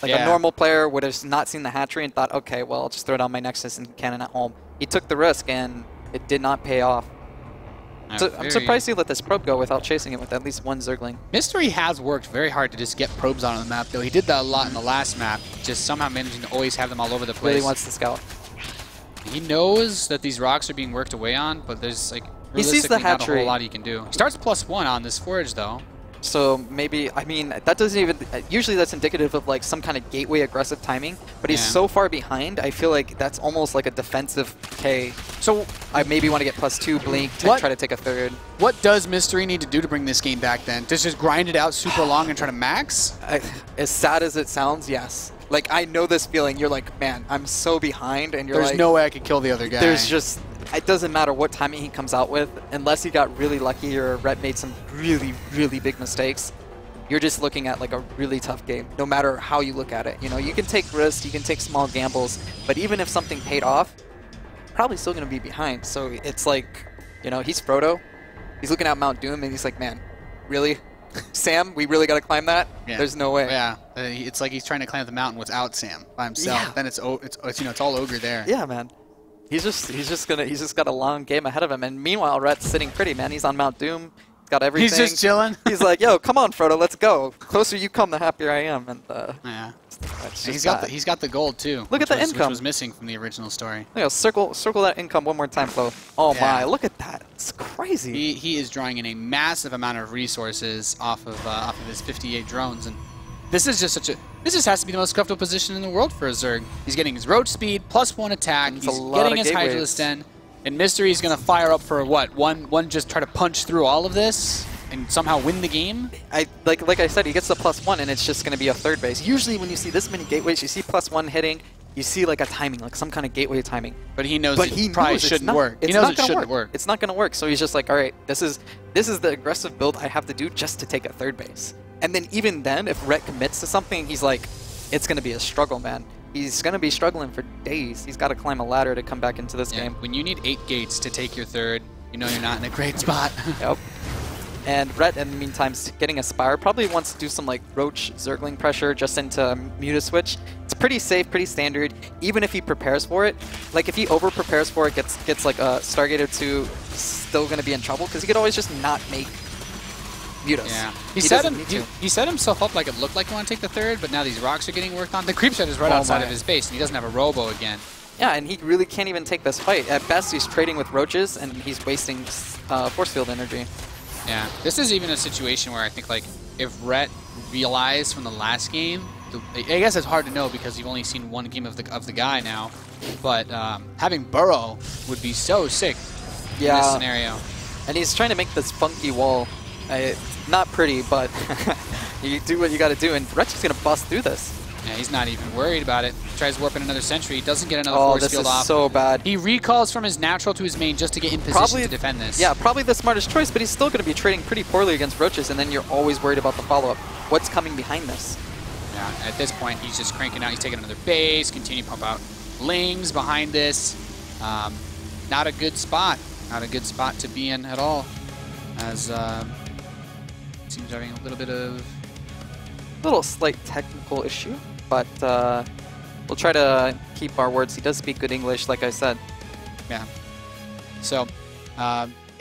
[SPEAKER 7] Like a normal player would have not seen the hatchery and thought, okay, well, I'll just throw down my Nexus and cannon at home. He took the risk, and it did not pay off. So I'm surprised he let this probe go without chasing it with at least 1 Zergling.
[SPEAKER 6] Mystery has worked very hard to just get probes on the map, though. He did that a lot in the last map, just somehow managing to always have them all over the place.
[SPEAKER 7] Really wants to scout.
[SPEAKER 6] He knows that these rocks are being worked away on, but there's, like,
[SPEAKER 7] he sees the hatchery.
[SPEAKER 6] Not a whole lot he can do. He starts +1 on this forage, though.
[SPEAKER 7] So maybe, I mean, that doesn't even, usually that's indicative of like some kind of gateway aggressive timing, but he's so far behind, I feel like that's almost like a defensive K. So I maybe want to get +2 blink to try to take a 3rd.
[SPEAKER 6] What does Mystery need to do to bring this game back then? Does just grind it out super long and try to max?
[SPEAKER 7] As sad as it sounds, yes. Like, I know this feeling, you're like, man, I'm so behind, and you're
[SPEAKER 6] There's no way I could kill the other guy.
[SPEAKER 7] There's just, it doesn't matter what timing he comes out with, unless he got really lucky or RET made some really, really big mistakes. You're just looking at like a really tough game, no matter how you look at it. You can take risks, you can take small gambles, but even if something paid off, probably still going to be behind. So it's like, he's Frodo. He's looking at Mount Doom, and he's like, man, really? Sam, we really got to climb that? Yeah. There's no way.
[SPEAKER 6] Yeah, it's like he's trying to climb the mountain without Sam by himself. Yeah. Then it's all ogre there.
[SPEAKER 7] Yeah, man. He's just got a long game ahead of him, and meanwhile, Rhett's sitting pretty, man. He's on Mount Doom, got everything.
[SPEAKER 6] He's just chilling.
[SPEAKER 7] He's like, yo, come on, Frodo, let's go. The closer you come, the happier I am. And
[SPEAKER 6] yeah, and he's got the gold too.
[SPEAKER 7] Look at the income,
[SPEAKER 6] which was missing from the original story.
[SPEAKER 7] Circle that income one more time, Flo. Oh my, look at that. It's crazy.
[SPEAKER 6] He is drawing in a massive amount of resources off of his 58 drones, and this is just this just has to be the most comfortable position in the world for a Zerg. He's getting his roach speed, +1 attack, he's getting his Hydralisk Den, and Mystery is going to fire up for what? One just try to punch through all of this and somehow win the game?
[SPEAKER 7] Like I said, he gets the +1 and it's just going to be a 3rd base. Usually when you see this many gateways, you see +1 hitting, you see like a timing, like some kind of gateway timing.
[SPEAKER 6] But he knows it probably shouldn't work. He knows it shouldn't work.
[SPEAKER 7] It's not going to work, so he's just like, all right, this is the aggressive build I have to do just to take a 3rd base. And then even then, if Rhett commits to something, he's like, it's going to be a struggle, man. He's going to be struggling for days. He's got to climb a ladder to come back into this game.
[SPEAKER 6] When you need 8 gates to take your 3rd, you know you're not in a great spot.
[SPEAKER 7] Yep. And Rhett, in the meantime, getting a Spire, probably wants to do some like Roach Zergling pressure just into Muta Switch. It's pretty safe, pretty standard, even if he prepares for it. Like if he over-prepares for it, gets like a Stargater 2, still going to be in trouble, because he could always just not make Mutas.
[SPEAKER 6] Yeah. He set himself up like it looked like he wanted to take the 3rd, but now these rocks are getting worked on. The creep shed is right outside of his base, and he doesn't have a Robo again.
[SPEAKER 7] Yeah, and he really can't even take this fight. At best, he's trading with roaches, and he's wasting force field energy.
[SPEAKER 6] Yeah, this is even a situation where I think like if Rhett realized from the last game, I guess it's hard to know because you've only seen one game of the guy now, but having Burrow would be so sick in this scenario.
[SPEAKER 7] And he's trying to make this funky wall. Not pretty, but you do what you got to do, and Rhett's just going to bust through this.
[SPEAKER 6] Yeah, he's not even worried about it. Tries warping another sentry. Doesn't get another
[SPEAKER 7] Oh,
[SPEAKER 6] force
[SPEAKER 7] this
[SPEAKER 6] field
[SPEAKER 7] is
[SPEAKER 6] off.
[SPEAKER 7] so bad.
[SPEAKER 6] He recalls from his natural to his main just to get in position to defend this.
[SPEAKER 7] Yeah, probably the smartest choice, but he's still going to be trading pretty poorly against roaches, and then you're always worried about the follow-up. What's coming behind this?
[SPEAKER 6] Yeah, at this point, he's just cranking out. He's taking another base, continue to pump out lings behind this. Not a good spot. Not a good spot to be in at all. As seems having a little bit of...
[SPEAKER 7] Little slight technical issue, but we'll try to keep our words. He does speak good English, like I said.
[SPEAKER 6] Yeah. So,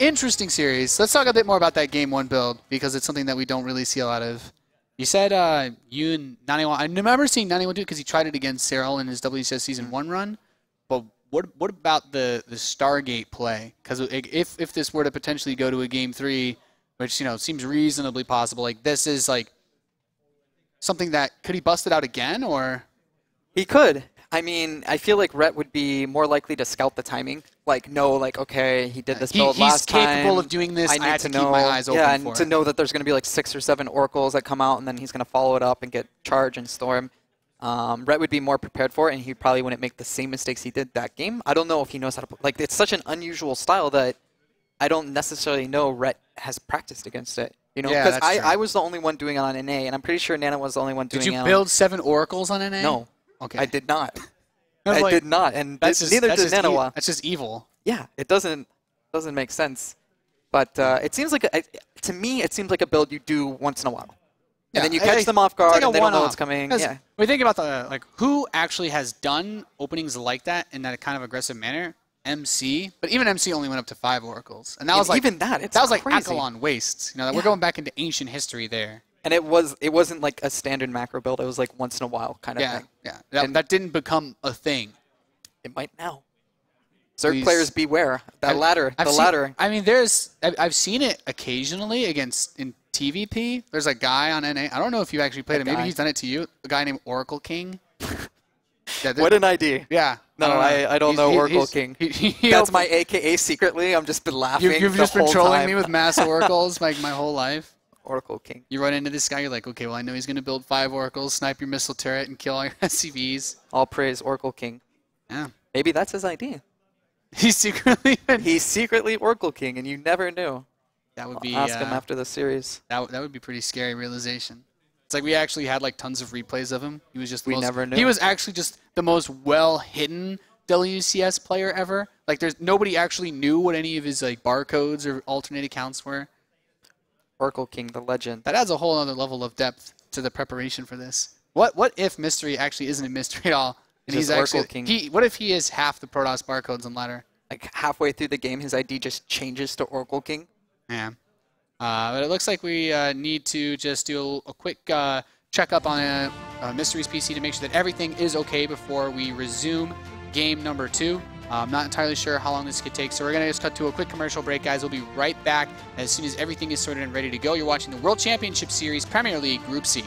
[SPEAKER 6] interesting series. Let's talk a bit more about that Game 1 build, because it's something that we don't really see a lot of. You said you and 91... I remember seeing 91 do it because he tried it against Cyril in his WCS Season 1 run. But what about the Stargate play? Because if this were to potentially go to a Game 3, which, you know, seems reasonably possible, like, this is, like, something that... Could he bust it out again, or...?
[SPEAKER 7] He could. I mean, I feel like RET would be more likely to scout the timing. Like, know, like, okay, he did this build last time.
[SPEAKER 6] He's capable of doing this. I had to keep my eyes open for it.
[SPEAKER 7] Yeah, and to know that there's going to be like 6 or 7 oracles that come out, and then he's going to follow it up and get charge and storm. RET would be more prepared for it, and he probably wouldn't make the same mistakes he did that game. I don't know if he knows how to... Like, it's such an unusual style that I don't necessarily know RET has practiced against it. You know, because I was the only one doing it on NA, and I'm pretty sure Nana was the only one doing it on...
[SPEAKER 6] Did you build 7 oracles on NA?
[SPEAKER 7] No.
[SPEAKER 6] Okay.
[SPEAKER 7] I did not. I did not, and neither did Nanawa.
[SPEAKER 6] That's just evil.
[SPEAKER 7] Yeah, it doesn't make sense. But it seems like, to me, it seems like a build you do once in a while. And then you catch them off guard, and they don't know what's coming. Yeah.
[SPEAKER 6] We think about who actually has done openings like that in that kind of aggressive manner. MC, but even MC only went up to 5 oracles, and that was like
[SPEAKER 7] even that. It's
[SPEAKER 6] that was
[SPEAKER 7] crazy.
[SPEAKER 6] Like Akalon wastes. You know, we're going back into ancient history there.
[SPEAKER 7] And it wasn't like a standard macro build. It was like once in a while kind of thing.
[SPEAKER 6] Yeah, that didn't become a thing.
[SPEAKER 7] It might now. Zerg players beware. That ladder.
[SPEAKER 6] I mean, I've seen it occasionally in TVP. There's a guy on NA. I don't know if you actually played it. Maybe he's done it to you. A guy named Oracle King.
[SPEAKER 7] What an idea.
[SPEAKER 6] Yeah.
[SPEAKER 7] No, I don't know Oracle King. That's my AKA secretly. I've just been laughing.
[SPEAKER 6] You've just been trolling me with mass oracles my whole life.
[SPEAKER 7] Oracle King.
[SPEAKER 6] You run into this guy, you're like, okay, well, I know he's going to build 5 oracles, snipe your missile turret, and kill all your SCVs.
[SPEAKER 7] All praise Oracle King.
[SPEAKER 6] Yeah.
[SPEAKER 7] Maybe that's his idea.
[SPEAKER 6] He's secretly
[SPEAKER 7] Oracle King, and you never knew.
[SPEAKER 6] That would be...
[SPEAKER 7] I'll ask him after the series.
[SPEAKER 6] That would be pretty scary realization. It's like we actually had like tons of replays of him. He was just
[SPEAKER 7] never knew.
[SPEAKER 6] He was actually just the most well-hidden WCS player ever. Like nobody actually knew what any of his like barcodes or alternate accounts were.
[SPEAKER 7] Oracle King, the legend.
[SPEAKER 6] That adds a whole other level of depth to the preparation for this. What if Mystery actually isn't a mystery at all? And he's actually
[SPEAKER 7] Oracle King.
[SPEAKER 6] What if he is half the Protoss barcodes on ladder?
[SPEAKER 7] Like halfway through the game, his ID just changes to Oracle King.
[SPEAKER 6] Yeah. But it looks like we need to just do a quick checkup on Mystery's PC to make sure that everything is okay before we resume game number 2. I'm not entirely sure how long this could take, so we're going to just cut to a quick commercial break, guys. We'll be right back as soon as everything is sorted and ready to go. You're watching the World Championship Series Premier League Group C.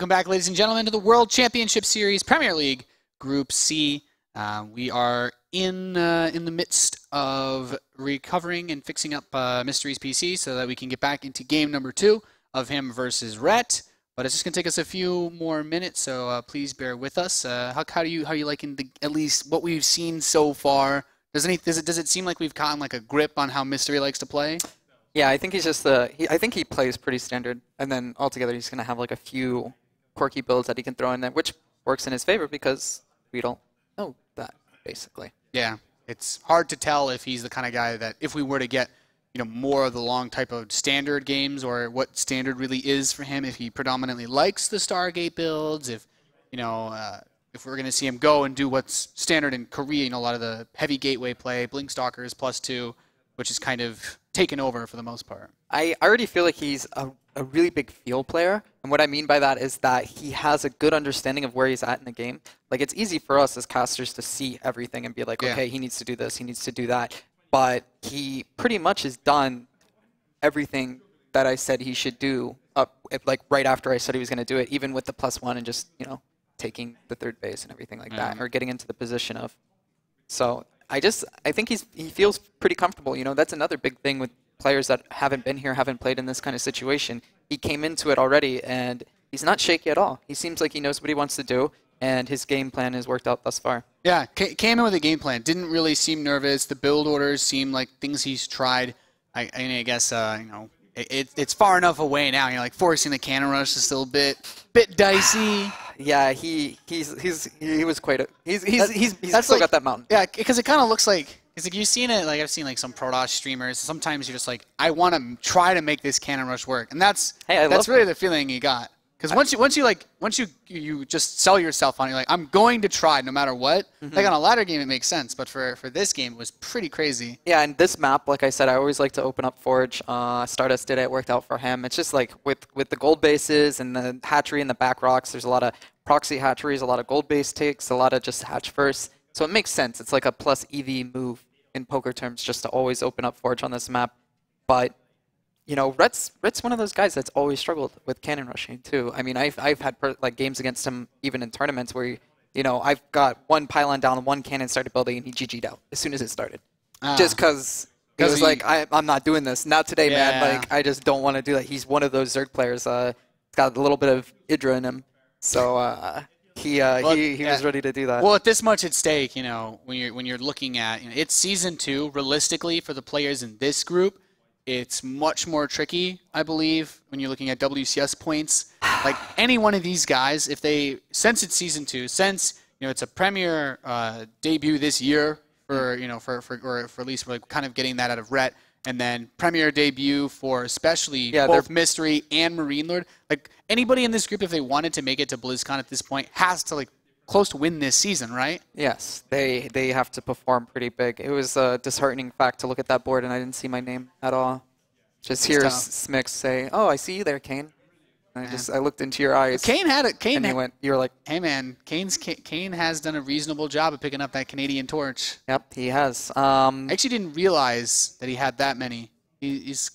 [SPEAKER 6] Welcome back, ladies and gentlemen, to the World Championship Series Premier League Group C. We are in the midst of recovering and fixing up Mystery's PC so that we can get back into game number 2 of him versus RET. But it's just going to take us a few more minutes, so please bear with us. How are you liking at least what we've seen so far? Does it seem like we've gotten like a grip on how Mystery likes to play?
[SPEAKER 7] Yeah, I think he's just I think he plays pretty standard, and then altogether he's gonna have like a few quirky builds that he can throw in there, which works in his favor because we don't know that basically.
[SPEAKER 6] Yeah, it's hard to tell if he's the kind of guy that if we were to get more of the long type of standard games or what standard really is for him, if he predominantly likes the Stargate builds, if if we're gonna see him go and do what's standard in Korea, a lot of the heavy gateway play, Blink Stalkers +2, which is kind of taken over for the most part.
[SPEAKER 7] I already feel like he's a really big field player, and what I mean by that is that he has a good understanding of where he's at in the game. Like, it's easy for us as casters to see everything and be like, okay, he needs to do this, he needs to do that, but he pretty much has done everything that I said he should do like right after I said he was going to do it, even with the +1 and just taking the third base and everything like that, or getting into the position of. So I think he feels pretty comfortable. That's another big thing with players that haven't been here, haven't played in this kind of situation. He came into it already, and he's not shaky at all. He seems like he knows what he wants to do, and his game plan has worked out thus far. Yeah,
[SPEAKER 6] came in with a game plan. Didn't really seem nervous. The build orders seem like things he's tried. I guess it's far enough away now. Like forcing the cannon rush is still a bit dicey.
[SPEAKER 7] Yeah, he was quite he's still got that mountain.
[SPEAKER 6] Yeah, because it kind of looks like you've seen it. Like I've seen like some Protoss streamers. Sometimes you're just like, I want to try to make this cannon rush work, and that's really the feeling you got. Because once you just sell yourself on it, you're like, I'm going to try no matter what. Like on a ladder game, it makes sense, but for this game, it was pretty crazy.
[SPEAKER 7] Yeah, and this map, like I said, I always like to open up Forge. Stardust did it, worked out for him. It's just like with the gold bases and the hatchery and the back rocks, there's a lot of proxy hatcheries, a lot of gold base takes, a lot of just hatch first. So it makes sense. It's like a plus EV move in poker terms, just to always open up Forge on this map. But Ret's one of those guys that's always struggled with cannon rushing too. I mean, I've had games against him even in tournaments where I've got one pylon down and one cannon started building and he GG'd out as soon as it started, just because he was like, I'm not doing this, not today, man. Like I just don't want to do that. He's one of those Zerg players. Got a little bit of Idra in him, so he was ready to do that.
[SPEAKER 6] Well, at this much at stake, when you're looking at it's season 2, realistically for the players in this group. It's much more tricky, I believe, when you're looking at WCS points. Like any one of these guys, since it's season 2, since it's a Premier debut this year for or for at least we're kind of getting that out of RET, and then Premier debut for especially both Mystery and Marine Lord. Like anybody in this group, if they wanted to make it to BlizzCon at this point, has to close to win this season, right?
[SPEAKER 7] Yes, they have to perform pretty big. It was a disheartening fact to look at that board and I didn't see my name at all. Just hear Smix say, "Oh, I see you there, Kane." And I looked into your eyes. You were like,
[SPEAKER 6] "Hey, man, Kane has done a reasonable job of picking up that Canadian torch."
[SPEAKER 7] Yep, he has.
[SPEAKER 6] I actually didn't realize that he had that many. He was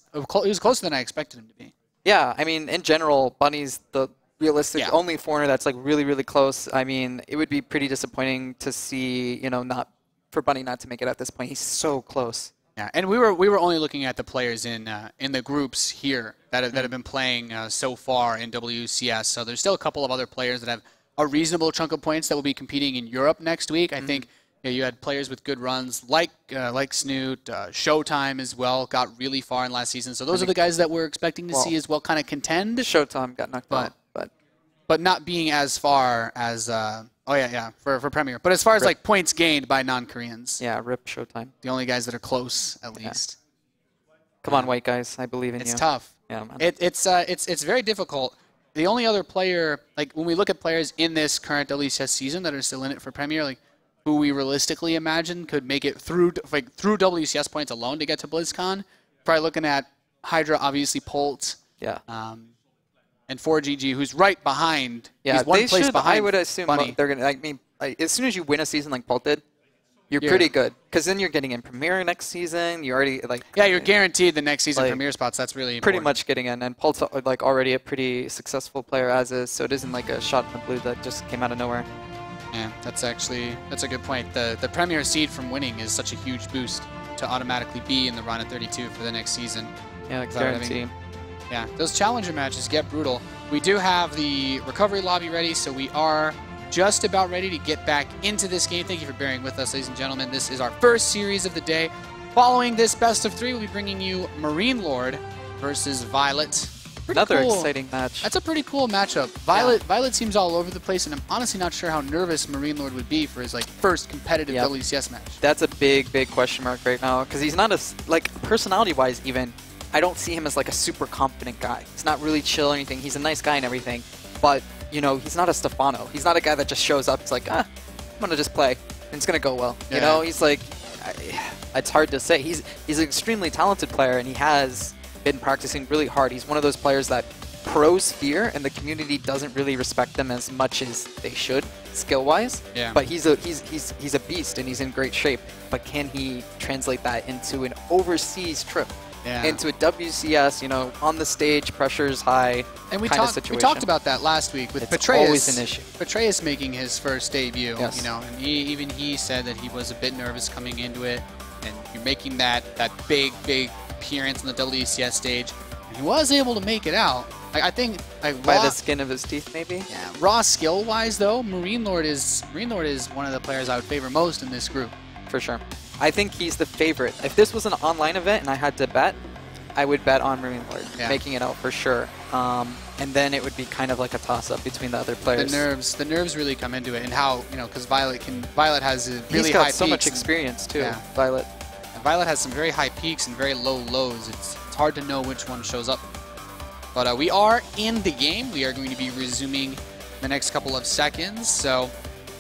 [SPEAKER 6] closer than I expected him to be.
[SPEAKER 7] Yeah, I mean, in general, Bunny's the realistic only foreigner that's really, really close. I mean, it would be pretty disappointing to see, not for Bunny not to make it at this point. He's so close.
[SPEAKER 6] Yeah, and we were only looking at the players in the groups here that have been playing so far in WCS. So there's still a couple of other players that have a reasonable chunk of points that will be competing in Europe next week. I think you had players with good runs like Snoot, Showtime as well, got really far in last season. So those are the guys that we're expecting to see as well kind of contend.
[SPEAKER 7] Showtime got knocked out.
[SPEAKER 6] But not being as far as for Premier. But as far as points gained by non-Koreans.
[SPEAKER 7] Yeah, rip Showtime.
[SPEAKER 6] The only guys that are close, at least.
[SPEAKER 7] Come on, white guys, I believe in you.
[SPEAKER 6] It's tough.
[SPEAKER 7] Yeah, man.
[SPEAKER 6] It's very difficult. The only other player, when we look at players in this current WCS season that are still in it for Premier, who we realistically imagine could make it through WCS points alone to get to BlizzCon, probably looking at Hydra, obviously Polt.
[SPEAKER 7] Yeah.
[SPEAKER 6] And 4GG, who's right behind.
[SPEAKER 7] Yeah,
[SPEAKER 6] he's one place behind.
[SPEAKER 7] I would assume
[SPEAKER 6] Bunny.
[SPEAKER 7] they're gonna. As soon as you win a season like Paul did, you're pretty good. Because then you're getting in Premier next season. You already, like...
[SPEAKER 6] Yeah, you're guaranteed the next season
[SPEAKER 7] like,
[SPEAKER 6] Premier spots. That's really
[SPEAKER 7] pretty
[SPEAKER 6] important.
[SPEAKER 7] much getting in. And Paul's, like, already a pretty successful player as is, so it isn't like a shot in the blue that just came out of nowhere.
[SPEAKER 6] Yeah, that's a good point. The Premier seed from winning is such a huge boost to automatically be in the round of 32 for the next season.
[SPEAKER 7] Yeah, guarantee.
[SPEAKER 6] Yeah, those challenger matches get brutal. We do have the recovery lobby ready, so we are just about ready to get back into this game. Thank you for bearing with us, ladies and gentlemen. This is our first series of the day. Following this best of 3, we'll be bringing you Marine Lord versus Violet.
[SPEAKER 7] Another exciting match.
[SPEAKER 6] That's a pretty cool matchup. Violet seems all over the place, and I'm honestly not sure how nervous Marine Lord would be for his first competitive WCS match.
[SPEAKER 7] That's a big question mark right now, because he's not personality-wise even. I don't see him as like a super confident guy. He's not really chill or anything. He's a nice guy and everything, but you know, he's not a Stefano. He's not a guy that just shows up. It's like, I'm gonna just play and it's gonna go well. Yeah. You know, he's like, it's hard to say. He's an extremely talented player, and he has been practicing really hard. He's one of those players that pros fear, and the community doesn't really respect them as much as they should, skill-wise.
[SPEAKER 6] Yeah.
[SPEAKER 7] But he's a beast, and he's in great shape. But can he translate that into an overseas trip? Yeah. Into a WCS, you know, on the stage, pressure's high,
[SPEAKER 6] and we
[SPEAKER 7] situation.
[SPEAKER 6] We talked about that last week with
[SPEAKER 7] It's
[SPEAKER 6] Petraeus.
[SPEAKER 7] Always an issue.
[SPEAKER 6] Petraeus making his first debut,
[SPEAKER 7] yes.
[SPEAKER 6] You know, and even he said that he was a bit nervous coming into it, and you're making that big appearance on the WCS stage, and he was able to make it out. I think by
[SPEAKER 7] the skin of his teeth, maybe.
[SPEAKER 6] Yeah. Raw skill-wise, though, Marine Lord is one of the players I would favor most in this group.
[SPEAKER 7] For sure. I think he's the favorite. If this was an online event and I had to bet, I would bet on Marine Lord making it out for sure. And then it would be kind of like a toss-up between the other players.
[SPEAKER 6] The nerves really come into it, and how, you know, because Violet has a really high peaks.
[SPEAKER 7] He's got so much experience too. Yeah. Violet.
[SPEAKER 6] And Violet has some very high peaks and very low lows. It's hard to know which one shows up. But we are in the game. We are going to be resuming the next couple of seconds. So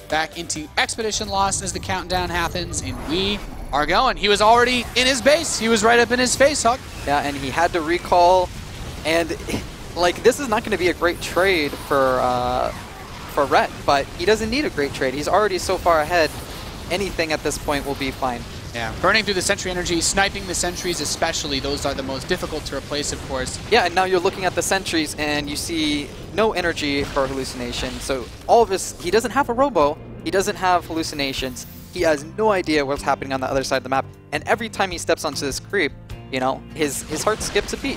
[SPEAKER 6] back into Expedition Lost as the countdown happens, and we are going. He was already in his base. He was right up in his face, Huck.
[SPEAKER 7] Yeah, and he had to recall, and like, this is not going to be a great trade for RET, but he doesn't need a great trade. He's already so far ahead. Anything at this point will be fine.
[SPEAKER 6] Yeah, burning through the sentry energy, sniping the sentries especially, those are the most difficult to replace, of course.
[SPEAKER 7] Yeah, and now you're looking at the sentries, and you see no energy for hallucination. So all of his, he doesn't have a robo, he doesn't have hallucinations, he has no idea what's happening on the other side of the map, and every time he steps onto this creep, you know, his heart skips a beat.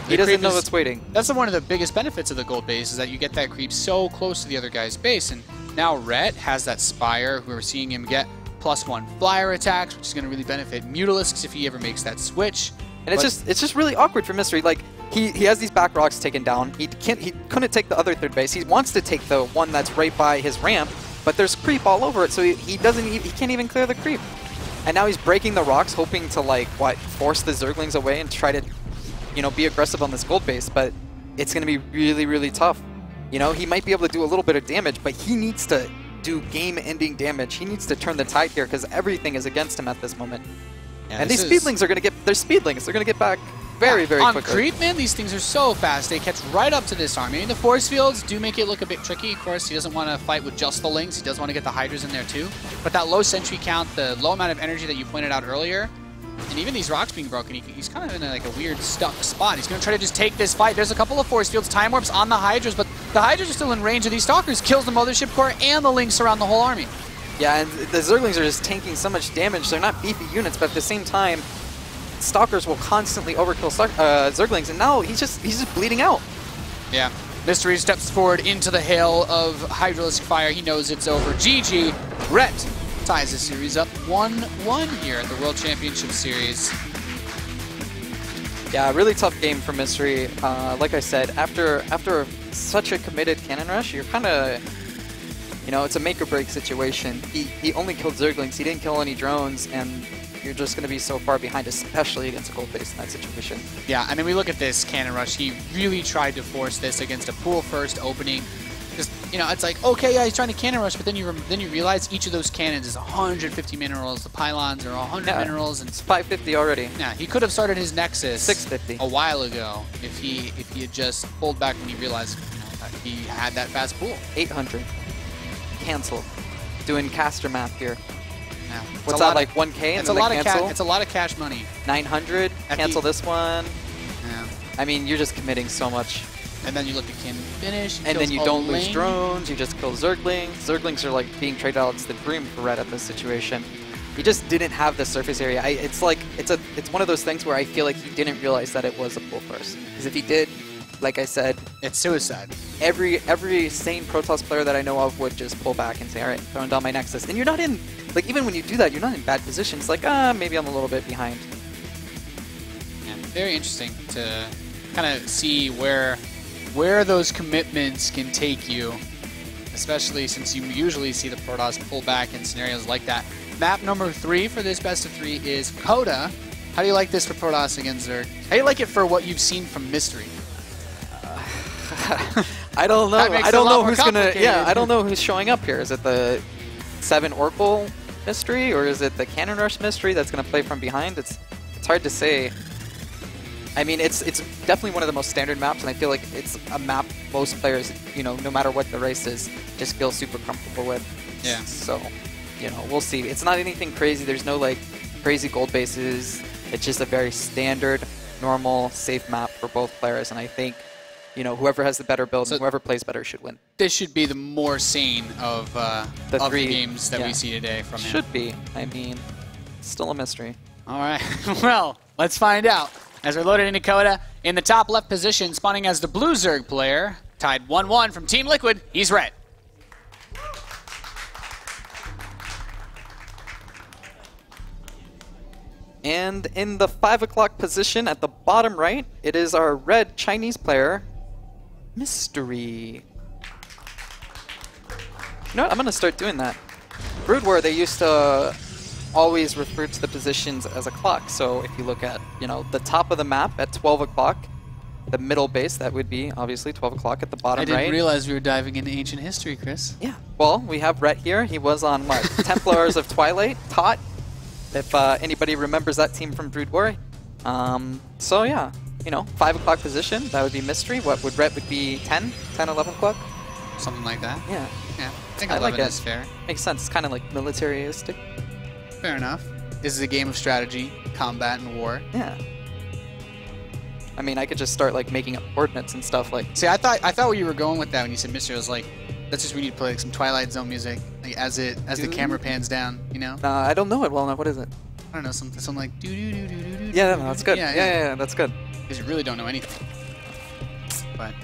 [SPEAKER 7] He doesn't know what's waiting.
[SPEAKER 6] That's one of the biggest benefits of the gold base, is that you get that creep so close to the other guy's base, and now RET has that Spire, who we're seeing him get +1 flyer attacks, which is going to really benefit Mutalisks if he ever makes that switch.
[SPEAKER 7] And it's just really awkward for Mystery. Like, he has these back rocks taken down. He couldn't take the other third base. He wants to take the one that's right by his ramp, but there's creep all over it, so he can't even clear the creep. And now he's breaking the rocks, hoping to force the Zerglings away and try to, you know, be aggressive on this gold base. But it's going to be really, really tough. You know, he might be able to do a little bit of damage, but he needs to do game-ending damage. He needs to turn the tide here because everything is against him at this moment. Yeah, and these speedlings are going to get, they're speedlings. They're going to get back very quickly.
[SPEAKER 6] On creep, man, these things are so fast. They catch right up to this army. And the force fields do make it look a bit tricky. Of course, he doesn't want to fight with just the lings. He does want to get the hydras in there too. But that low sentry count, the low amount of energy that you pointed out earlier, and even these rocks being broken, he's kind of in a weird stuck spot. He's going to try to just take this fight. There's a couple of force fields, time warps on the hydras, but the hydras are still in range of these stalkers. Kills the mothership core and the lings around the whole army.
[SPEAKER 7] Yeah, and the Zerglings are just tanking so much damage. They're not beefy units, but at the same time, stalkers will constantly overkill Zerglings, and now he's just bleeding out.
[SPEAKER 6] Yeah. Mystery steps forward into the hail of Hydralisk Fire. He knows it's over. GG. RET ties the series up 1-1 here at the World Championship Series.
[SPEAKER 7] Yeah, really tough game for Mystery. Like I said, after such a committed cannon rush, you're kind of, you know, it's a make or break situation. He only killed Zerglings. He didn't kill any drones, and you're just going to be so far behind, especially against a gold base in that situation.
[SPEAKER 6] Yeah, I mean, we look at this cannon rush. He really tried to force this against a pool first opening. Just, you know, it's like, okay, yeah, he's trying to cannon rush, but then you realize each of those cannons is 150 minerals. The pylons are 100 minerals, and
[SPEAKER 7] it's 550 already.
[SPEAKER 6] Yeah, he could have started his Nexus
[SPEAKER 7] 650
[SPEAKER 6] a while ago if he had just pulled back when he realized, you know, that he had that fast pool.
[SPEAKER 7] 800 canceled. Doing caster math here.
[SPEAKER 6] Yeah.
[SPEAKER 7] What's that, like 1K and
[SPEAKER 6] It's
[SPEAKER 7] then
[SPEAKER 6] a lot
[SPEAKER 7] they
[SPEAKER 6] of
[SPEAKER 7] cancel?
[SPEAKER 6] It's a lot of cash money.
[SPEAKER 7] 900, cancel this one.
[SPEAKER 6] Yeah.
[SPEAKER 7] I mean, you're just committing so much.
[SPEAKER 6] And then you look at Kin finish.
[SPEAKER 7] And then you
[SPEAKER 6] kills
[SPEAKER 7] don't
[SPEAKER 6] a
[SPEAKER 7] lose
[SPEAKER 6] lane.
[SPEAKER 7] drones, you just kill Zerglings. Zerglings are like being traded out to the Dream for Red at this situation. He just didn't have the surface area. It's one of those things where I feel like he didn't realize that it was a pull first. Because if he did, like I said,
[SPEAKER 6] it's suicide.
[SPEAKER 7] Every sane Protoss player that I know of would just pull back and say, all right, throwing down my Nexus. And you're not in, like even when you do that, you're not in bad positions. Like, maybe I'm a little bit behind.
[SPEAKER 6] Yeah, very interesting to kind of see where those commitments can take you, especially since you usually see the Protoss pull back in scenarios like that. Map number 3 for this best of 3 is Coda. How do you like this for Protoss against Zerg? How do you like it for what you've seen from Mystery?
[SPEAKER 7] I don't know.
[SPEAKER 6] I
[SPEAKER 7] don't know who's gonna. Yeah, I don't know who's showing up here. Is it the 7 Oracle Mystery or is it the Cannon Rush Mystery that's gonna play from behind? It's hard to say. I mean, it's definitely one of the most standard maps, and I feel like it's a map most players, no matter what the race is, just feel super comfortable with.
[SPEAKER 6] Yeah.
[SPEAKER 7] So, we'll see. It's not anything crazy. There's no like crazy gold bases. It's just a very standard, normal, safe map for both players, and I think, whoever has the better build and whoever plays better should win.
[SPEAKER 6] This should be the more sane of the 3 games that we see today from him.
[SPEAKER 7] Should be. I mean, it's still a mystery.
[SPEAKER 6] All right. Well, let's find out. As we're loaded into Coda, in the top left position, spawning as the blue Zerg player, tied 1-1 from Team Liquid, he's Ret.
[SPEAKER 7] And in the 5 o'clock position at the bottom right, it is our red Chinese player, Mystery. You know what? I'm going to start doing that. Brood War, they used to always refer to the positions as a clock. So if you look at, the top of the map at 12 o'clock, the middle base, that would be obviously 12 o'clock at the bottom right.
[SPEAKER 6] I didn't realize we were diving into ancient history, Chris.
[SPEAKER 7] Yeah. Well, we have Ret here. He was on, what, Templars of Twilight, Tot, if anybody remembers that team from Brood War. So yeah, 5 o'clock position, that would be Mystery. What would Ret would be 10, 11 o'clock?
[SPEAKER 6] Something like that.
[SPEAKER 7] Yeah.
[SPEAKER 6] Yeah. I think
[SPEAKER 7] 11
[SPEAKER 6] is fair.
[SPEAKER 7] Makes sense. It's kind of like militaristic.
[SPEAKER 6] Fair enough. This is a game of strategy, combat, and war.
[SPEAKER 7] Yeah. I mean, I could just start like making up coordinates and stuff like.
[SPEAKER 6] See, I thought where you were going with that when you said Mystery. I was like, that's just we need to play like some Twilight Zone music, like as the camera pans down,
[SPEAKER 7] I don't know it well enough. What is it?
[SPEAKER 6] I don't know, something like do do do do do do.
[SPEAKER 7] Yeah, no, that's good. Yeah, that's good.
[SPEAKER 6] Because you really don't know anything. But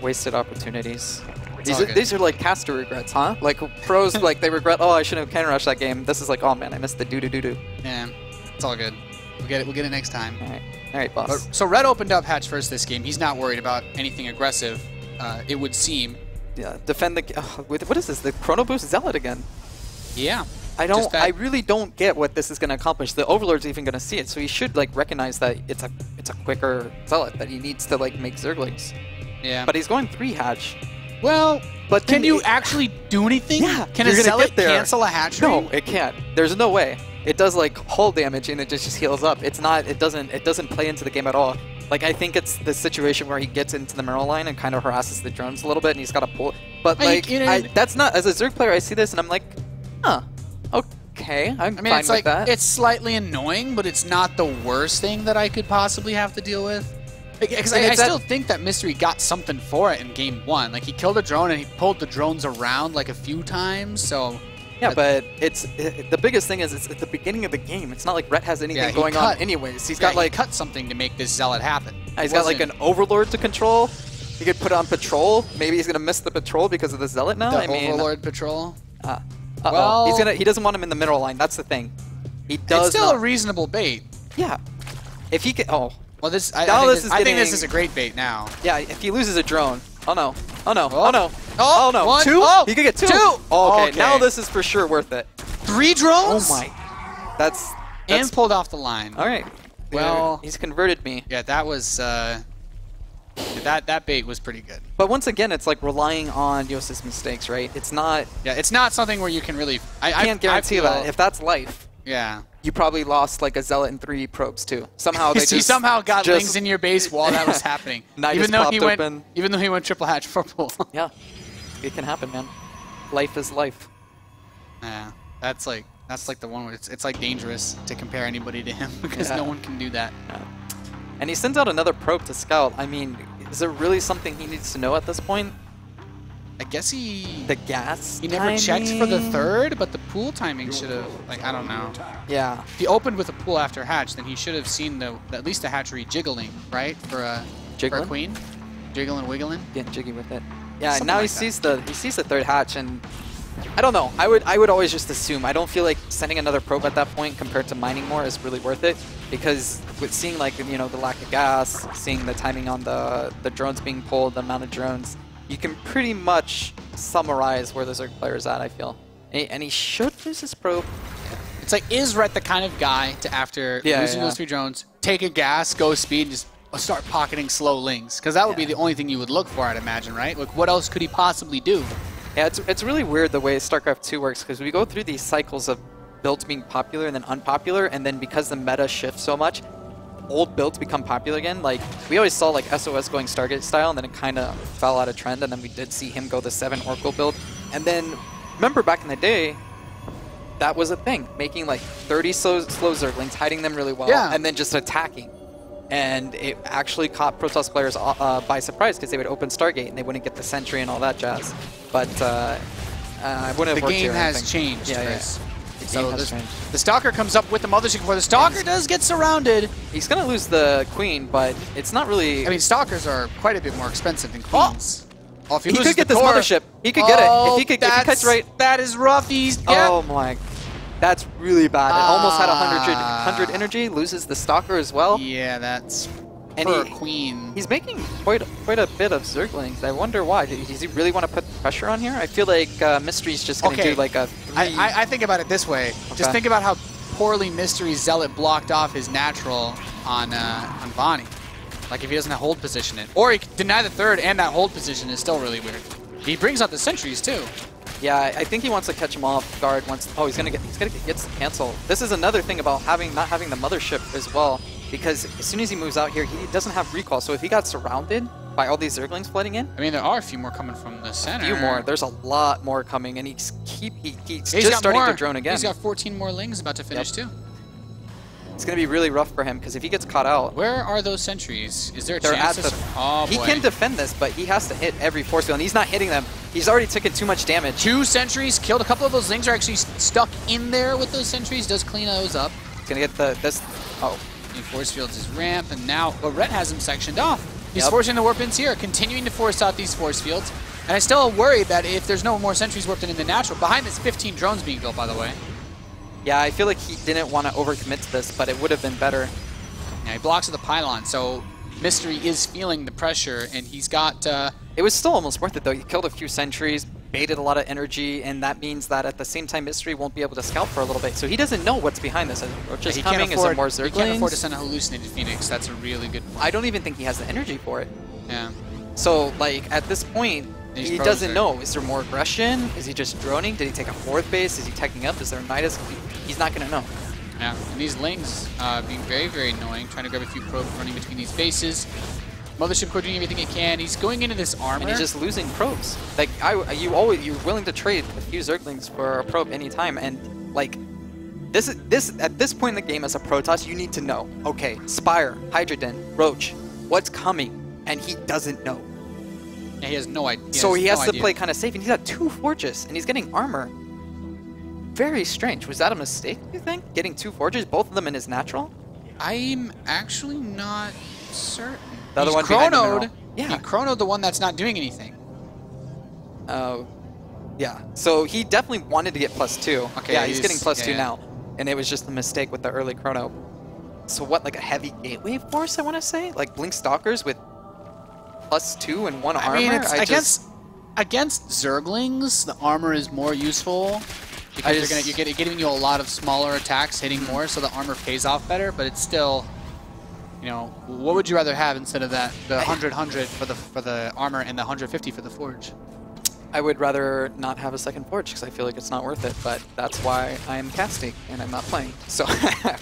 [SPEAKER 7] wasted opportunities.
[SPEAKER 6] It's
[SPEAKER 7] These are like caster regrets, huh? Like pros, like they regret, oh, I shouldn't have cannon rushed that game. This is like, oh man, I missed the do do do do.
[SPEAKER 6] Yeah, it's all good. We'll get it next time.
[SPEAKER 7] All right, boss.
[SPEAKER 6] So Red opened up hatch first this game. He's not worried about anything aggressive. It would seem.
[SPEAKER 7] Yeah, defend the. What is this? The Chrono Boost Zealot again?
[SPEAKER 6] Yeah.
[SPEAKER 7] I really don't get what this is going to accomplish. The Overlord's even going to see it, so he should like recognize that it's a quicker Zealot that he needs to like make Zerglings.
[SPEAKER 6] Yeah.
[SPEAKER 7] But he's going 3 hatch.
[SPEAKER 6] Well, but can you actually do anything?
[SPEAKER 7] Yeah.
[SPEAKER 6] Can a Zealot cancel a hatchery?
[SPEAKER 7] No, it can't. There's no way. It does like hull damage and it just heals up. It's not. It doesn't play into the game at all. Like I think it's the situation where he gets into the mineral line and kind of harasses the drones a little bit, and he's got to pull. But like that's not, as a Zerg player, I see this and I'm like, huh, okay, I'm fine
[SPEAKER 6] it's
[SPEAKER 7] with
[SPEAKER 6] like
[SPEAKER 7] that.
[SPEAKER 6] it's slightly annoying, but it's not the worst thing that I could possibly have to deal with. Because I still think that Mystery got something for it in game 1. Like he killed a drone and he pulled the drones around like a few times. So
[SPEAKER 7] yeah, but the biggest thing is it's at the beginning of the game. It's not like Ret has anything going on anyways. He's got like
[SPEAKER 6] cut something to make this Zealot happen.
[SPEAKER 7] He's got like an Overlord to control. He could put on patrol. Maybe he's gonna miss the patrol because of the Zealot now.
[SPEAKER 6] The Overlord patrol.
[SPEAKER 7] Well, he doesn't want him in the middle line. That's the thing. He does.
[SPEAKER 6] It's still a reasonable bait.
[SPEAKER 7] Yeah. If he can. Oh.
[SPEAKER 6] Well, I think this is a great bait now.
[SPEAKER 7] Yeah. If he loses a drone. Oh no. Oh no.
[SPEAKER 6] Oh,
[SPEAKER 7] oh no.
[SPEAKER 6] Oh,
[SPEAKER 7] no.
[SPEAKER 6] One.
[SPEAKER 7] 2?
[SPEAKER 6] Oh,
[SPEAKER 7] he could get 2.
[SPEAKER 6] 2.
[SPEAKER 7] Oh, okay. Now this is for sure worth it.
[SPEAKER 6] 3 drones?
[SPEAKER 7] Oh my. That's
[SPEAKER 6] and pulled off the line.
[SPEAKER 7] All right.
[SPEAKER 6] Well,
[SPEAKER 7] he's converted me.
[SPEAKER 6] Yeah, that was that bait was pretty good.
[SPEAKER 7] But once again, it's like relying on Yos's mistakes, right? It's not.
[SPEAKER 6] Yeah, it's not something where you can really.
[SPEAKER 7] I can't guarantee that. If that's life.
[SPEAKER 6] Yeah.
[SPEAKER 7] You probably lost like a Zealot and 3 probes too. Somehow they
[SPEAKER 6] he somehow got lings in your base while that was happening. even though he went triple hatch purple.
[SPEAKER 7] Yeah, it can happen, man. Life is life.
[SPEAKER 6] Yeah, that's like That's like the one where it's like dangerous to compare anybody to him because
[SPEAKER 7] Yeah.
[SPEAKER 6] no one can do that.
[SPEAKER 7] Yeah. And he sends out another probe to scout. I mean, is there really something he needs to know at this point?
[SPEAKER 6] I guess he
[SPEAKER 7] gas
[SPEAKER 6] never checked for the
[SPEAKER 7] timing?
[SPEAKER 6] third, but the pool timing should have, like, I don't know.
[SPEAKER 7] Yeah.
[SPEAKER 6] If he opened with a pool after hatch, then he should have seen at least the hatchery jiggling, right? For a
[SPEAKER 7] Jiggling?
[SPEAKER 6] queen. Jiggling, wiggling.
[SPEAKER 7] Getting jiggy with it. Yeah,
[SPEAKER 6] Something
[SPEAKER 7] now
[SPEAKER 6] like
[SPEAKER 7] he sees the third hatch, and I don't know. I would always just assume. I don't feel like sending another probe at that point compared to mining more is really worth it, because with seeing, like, you know, the lack of gas, seeing the timing on the drones being pulled, the amount of drones, you can pretty much summarize where the Zerg player's at, I feel. And he should lose his probe.
[SPEAKER 6] It's like, is RET the kind of guy to, after losing those 3 drones, take a gas, go speed, and just start pocketing slow lings? Because that would be the only thing you would look for, I'd imagine, right? Like, what else could he possibly do?
[SPEAKER 7] Yeah, it's really weird the way StarCraft II works, because we go through these cycles of builds being popular and then unpopular, and then because the meta shifts so much, old builds become popular again. Like, we always saw like SOS going Stargate style, and then it kind of fell out of trend, and then we did see him go the 7 Oracle build. And then, remember back in the day, that was a thing, making like 30 slow Zerglings, hiding them really well, and then just attacking. And it actually caught Protoss players by surprise, because they would open Stargate and they wouldn't get the sentry and all that jazz. But I wouldn't have
[SPEAKER 6] The
[SPEAKER 7] worked
[SPEAKER 6] game
[SPEAKER 7] here, I
[SPEAKER 6] has
[SPEAKER 7] think.
[SPEAKER 6] changed,
[SPEAKER 7] Yeah,
[SPEAKER 6] Chris.
[SPEAKER 7] The
[SPEAKER 6] So
[SPEAKER 7] game has changed.
[SPEAKER 6] the Stalker comes up with the Mothership before the Stalker does get surrounded.
[SPEAKER 7] He's gonna lose the Queen, but it's not really.
[SPEAKER 6] I mean, Stalkers are quite a bit more expensive than Queens. Oh, if
[SPEAKER 7] he
[SPEAKER 6] loses
[SPEAKER 7] could get
[SPEAKER 6] the
[SPEAKER 7] this
[SPEAKER 6] core-
[SPEAKER 7] Mothership. He could get it. If he cuts right.
[SPEAKER 6] That is rough. He's
[SPEAKER 7] Oh my. That's really bad. It almost had 100 energy, loses the Stalker as well.
[SPEAKER 6] Yeah, that's
[SPEAKER 7] And
[SPEAKER 6] for a Queen.
[SPEAKER 7] He's making quite a bit of Zerglings. I wonder why. Does he really want to put pressure on here? I feel like Mystery's just going to do like a 3.
[SPEAKER 6] I think about it this way. Just think about how poorly Mystery Zealot blocked off his natural on Vonnie. Like, if he doesn't hold position it. Or he can deny the third and that hold position is still really weird. He brings out the sentries too.
[SPEAKER 7] Yeah, I think he wants to catch him off guard once. Oh, he's gonna get cancel. This is another thing about not having the Mothership as well, because as soon as he moves out here, he doesn't have recall. So if he got surrounded by all these Zerglings flooding in,
[SPEAKER 6] I mean, there are a few more coming from the center.
[SPEAKER 7] a few more. There's a lot more coming, and he's just
[SPEAKER 6] got
[SPEAKER 7] starting
[SPEAKER 6] more.
[SPEAKER 7] to drone again.
[SPEAKER 6] He's got 14 more lings about to finish too.
[SPEAKER 7] It's gonna be really rough for him, because if he gets caught out,
[SPEAKER 6] Where are those sentries? Is there a
[SPEAKER 7] they're
[SPEAKER 6] chance
[SPEAKER 7] at the.
[SPEAKER 6] to... Oh,
[SPEAKER 7] he
[SPEAKER 6] boy.
[SPEAKER 7] can defend this, but he has to hit every force field, and he's not hitting them. He's already taken too much damage.
[SPEAKER 6] 2 sentries killed. A couple of those lings are actually stuck in there with those sentries. Does clean those up.
[SPEAKER 7] He's gonna get this. Oh,
[SPEAKER 6] He force fields his ramp, and now RET has him sectioned off. He's
[SPEAKER 7] Yep.
[SPEAKER 6] forcing the warp-ins here, continuing to force out these force fields. And I still worry that if there's no more sentries warped in the natural, behind this 15 drones being built, by the way.
[SPEAKER 7] yeah, I feel like he didn't want to overcommit to this, but it would have been better.
[SPEAKER 6] Yeah, he blocks at the pylon, so Mystery is feeling the pressure, and he's got...
[SPEAKER 7] It was still almost worth it, though. He killed a few sentries, baited a lot of energy, and that means that at the same time, Mystery won't be able to scout for a little bit. So he doesn't know what's behind this. Is Roach is coming? Is there more Zerglings?
[SPEAKER 6] He can't afford to send a hallucinated Phoenix. That's a really good point.
[SPEAKER 7] I don't even think he has the energy for it.
[SPEAKER 6] Yeah.
[SPEAKER 7] So, like, at this point,
[SPEAKER 6] He's
[SPEAKER 7] he
[SPEAKER 6] frozen.
[SPEAKER 7] doesn't know. Is there more aggression? Is he just droning? Did he take a 4th base? Is he teching up? Is there a Nidus? He's not going to know.
[SPEAKER 6] Yeah, and these lings being very, very annoying, trying to grab a few probes running between these bases. Mothership Core doing everything it can. He's going into this armor.
[SPEAKER 7] And he's just losing probes. Like, you're willing to trade a few Zerglings for a probe anytime, and like, at this point in the game as a Protoss, you need to know. Okay, Spire, Hydrogen, Roach, what's coming, and he doesn't know.
[SPEAKER 6] Yeah, he has no idea.
[SPEAKER 7] So he has to play kind of safe, and he's got 2 Forges, and he's getting armor. Very strange. Was that a mistake, you think? Getting 2 Forges, both of them in his natural?
[SPEAKER 6] I'm actually not certain.
[SPEAKER 7] The other
[SPEAKER 6] He's
[SPEAKER 7] one behind the
[SPEAKER 6] chronoed.
[SPEAKER 7] mineral. Yeah.
[SPEAKER 6] He chronoed the one that's not doing anything.
[SPEAKER 7] Oh, yeah. So he definitely wanted to get +2.
[SPEAKER 6] Okay,
[SPEAKER 7] yeah, he's getting +2
[SPEAKER 6] yeah.
[SPEAKER 7] now, and it was just a mistake with the early chrono. So what, like a heavy gateway force? I want to say, like Blink Stalkers with +2 and 1 armor.
[SPEAKER 6] I mean, it's, against Zerglings, the armor is more useful because you're giving you a lot of smaller attacks, hitting more, so the armor pays off better. But it's still, you know, what would you rather have instead of that? The 100 for the armor and the 150 for the forge.
[SPEAKER 7] I would rather not have a second forge because I feel like it's not worth it, but that's why I'm casting and I'm not playing. So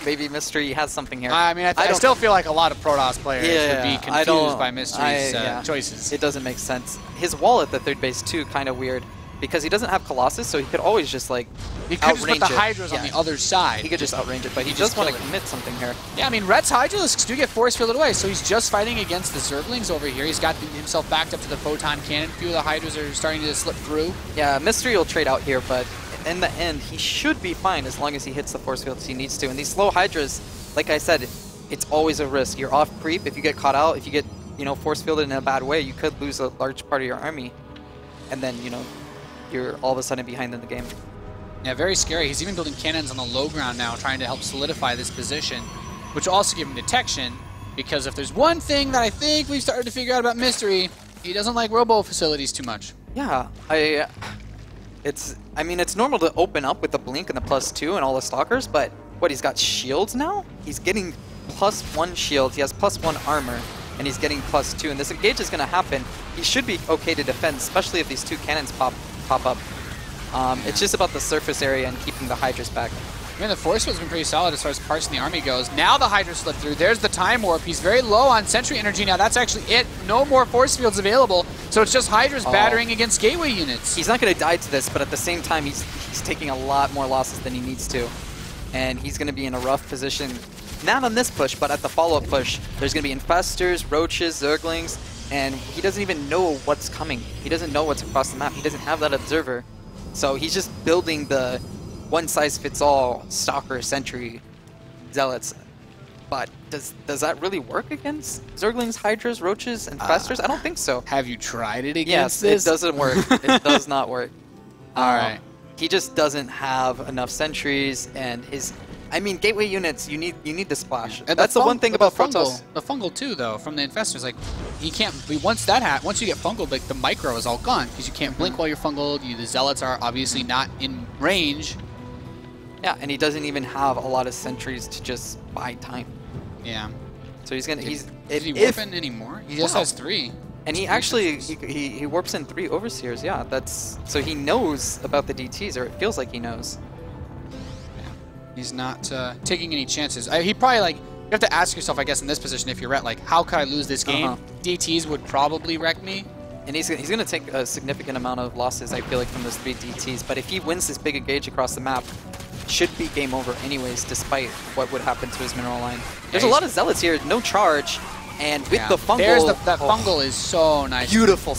[SPEAKER 7] maybe Mystery has something here.
[SPEAKER 6] I mean, I still feel like a lot of Protoss players would be confused by Mystery's choices.
[SPEAKER 7] It doesn't make sense. His wall at the 3rd base too, kind of weird, because he doesn't have Colossus, so he could always just like
[SPEAKER 6] He could just put the
[SPEAKER 7] outrange it.
[SPEAKER 6] Hydras on the other side.
[SPEAKER 7] He could just outrange it, but he
[SPEAKER 6] just
[SPEAKER 7] does want to
[SPEAKER 6] kill it.
[SPEAKER 7] commit something here.
[SPEAKER 6] Yeah, I mean, Ret's Hydralisks do get force fielded away, so he's just fighting against the Zerglings over here. He's got himself backed up to the Photon Cannon. A few of the Hydras are starting to slip through.
[SPEAKER 7] Yeah, Mystery will trade out here, but in the end, he should be fine as long as he hits the force fields he needs to. And these slow Hydras, like I said, it's always a risk. You're off creep. If you get caught out, if you get, you know, force fielded in a bad way, you could lose a large part of your army. And then, you know, you're all of a sudden behind in the game.
[SPEAKER 6] Yeah, very scary. He's even building cannons on the low ground now, trying to help solidify this position, which will also give him detection, because if there's one thing that I think we've started to figure out about Mystery, he doesn't like robo facilities too much.
[SPEAKER 7] Yeah, I mean, it's normal to open up with the blink and the +2 and all the stalkers, but what, he's got shields now? He's getting +1 shields, he has +1 armor, and he's getting +2, and this engage is going to happen. He should be okay to defend, especially if these 2 cannons pop up. It's just about the surface area and keeping the Hydras back.
[SPEAKER 6] I mean, the force field's been pretty solid as far as parsing the army goes. Now the Hydra slid through. There's the Time Warp. He's very low on Sentry energy now. That's actually it. No more force fields available. So it's just Hydras battering against gateway units.
[SPEAKER 7] He's not going to die to this, but at the same time, he's taking a lot more losses than he needs to. And he's going to be in a rough position. Not on this push, but at the follow-up push. There's going to be Infestors, Roaches, Zerglings, and he doesn't even know what's coming. He doesn't know what's across the map. He doesn't have that Observer. So he's just building the one-size-fits-all Stalker, Sentry, Zealots. But does that really work against Zerglings, Hydras, Roaches, and Infestors? I don't think so.
[SPEAKER 6] Have you tried it
[SPEAKER 7] Yes,
[SPEAKER 6] against this?
[SPEAKER 7] it doesn't work. It does not work.
[SPEAKER 6] All right.
[SPEAKER 7] He just doesn't have enough sentries, and his... I mean, gateway units, you need the splash. And that's the one thing about Protoss.
[SPEAKER 6] The fungal too, though, from the Infestors, like he can't. Once you get fungled, like the micro is all gone because you can't blink while you're fungled. The Zealots are obviously not in range.
[SPEAKER 7] Yeah, and he doesn't even have a lot of sentries to just buy time.
[SPEAKER 6] Yeah.
[SPEAKER 7] So he's gonna.
[SPEAKER 6] Is he warping anymore? He just has 3.
[SPEAKER 7] And he actually he warps in 3 Overseers. Yeah, that's so he knows about the DTs, or it feels like he knows.
[SPEAKER 6] He's not taking any chances. He probably, like, you have to ask yourself, I guess, in this position, if you're Ret, like, how could I lose this game? DTs would probably wreck me.
[SPEAKER 7] And he's going to take a significant amount of losses, I feel like, from those 3 DTs. But if he wins this big engage across the map, should be game over anyways, despite what would happen to his mineral line. There's a lot of Zealots here, no charge, and with the fungal...
[SPEAKER 6] There's that fungal is so nice.
[SPEAKER 7] Beautiful,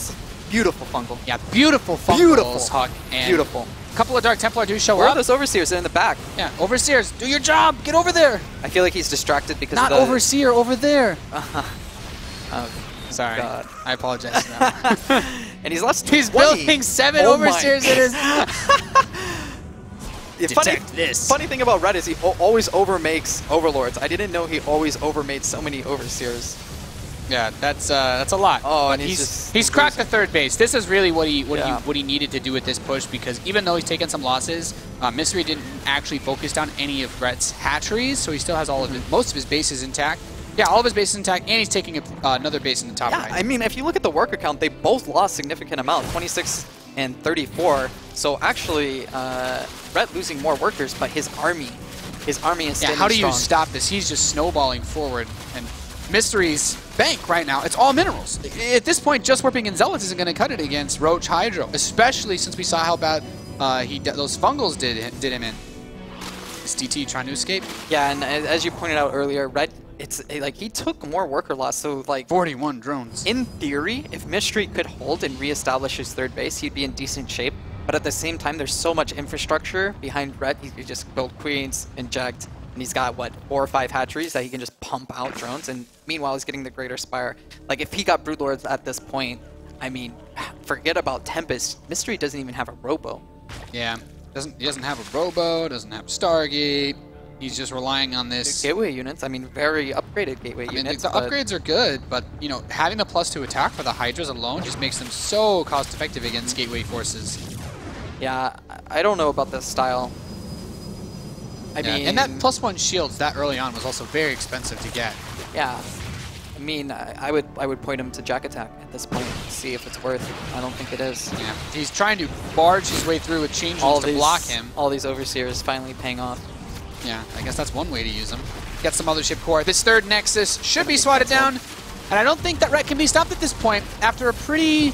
[SPEAKER 7] beautiful fungal.
[SPEAKER 6] Yeah, beautiful fungal.
[SPEAKER 7] Beautiful,
[SPEAKER 6] Huck, and
[SPEAKER 7] beautiful.
[SPEAKER 6] A couple of Dark Templar do show up.
[SPEAKER 7] Where are those Overseers? They're in the back.
[SPEAKER 6] Yeah, Overseers, do your job. Get over there.
[SPEAKER 7] I feel like he's distracted because
[SPEAKER 6] not
[SPEAKER 7] of the...
[SPEAKER 6] Overseer, over there.
[SPEAKER 7] Oh,
[SPEAKER 6] sorry.
[SPEAKER 7] God.
[SPEAKER 6] I apologize for that.
[SPEAKER 7] And he's lost 20.
[SPEAKER 6] He's building 7 Overseers in his...
[SPEAKER 7] Funny thing about Red is he always overmakes Overlords. I didn't know he always overmade so many Overseers.
[SPEAKER 6] Yeah, that's a lot.
[SPEAKER 7] Oh,
[SPEAKER 6] but
[SPEAKER 7] and
[SPEAKER 6] he's cracked the 3rd base. This is really what he needed to do with this push, because even though he's taken some losses, Mystery didn't actually focus down any of Ret's hatcheries, so he still has most of his bases intact. Yeah, all of his bases intact, and he's taking another base in the top right.
[SPEAKER 7] I mean, if you look at the worker count, they both lost significant amount, 26 and 34. So actually, Ret losing more workers, but his army is standing strong.
[SPEAKER 6] How do you stop this? He's just snowballing forward, and Mystery's bank right now, it's all minerals. At this point, just warping in Zealots isn't going to cut it against Roach Hydro, especially since we saw how bad those fungals did him in. Is DT trying to escape?
[SPEAKER 7] Yeah, and as you pointed out earlier, Red, it's like he took more worker loss, so like
[SPEAKER 6] 41 drones.
[SPEAKER 7] In theory, if Mystery could hold and reestablish his 3rd base, he'd be in decent shape. But at the same time, there's so much infrastructure behind Red. He could just build queens, inject, and he's got, what, 4 or 5 hatcheries that he can just pump out drones, and meanwhile he's getting the Greater Spire. Like, if he got Broodlords at this point, I mean, forget about Tempest. Mystery doesn't even have a Robo.
[SPEAKER 6] Yeah, he doesn't have a Robo, doesn't have Stargate. He's just relying on this.
[SPEAKER 7] Gateway units, I mean, very upgraded gateway units.
[SPEAKER 6] The upgrades are good, but, you know, having the +2 attack for the Hydras alone just makes them so cost-effective against gateway forces.
[SPEAKER 7] Yeah, I don't know about this style. I mean,
[SPEAKER 6] and that +1 shields that early on was also very expensive to get.
[SPEAKER 7] Yeah, I mean, I would point him to Jack Attack at this point to see if it's worth it. I don't think it is.
[SPEAKER 6] Yeah, he's trying to barge his way through with changelings to block him.
[SPEAKER 7] All these Overseers finally paying off.
[SPEAKER 6] Yeah, I guess that's one way to use them. Get some Mothership Core. This 3rd Nexus should be swatted down, and I don't think that Ret can be stopped at this point after a pretty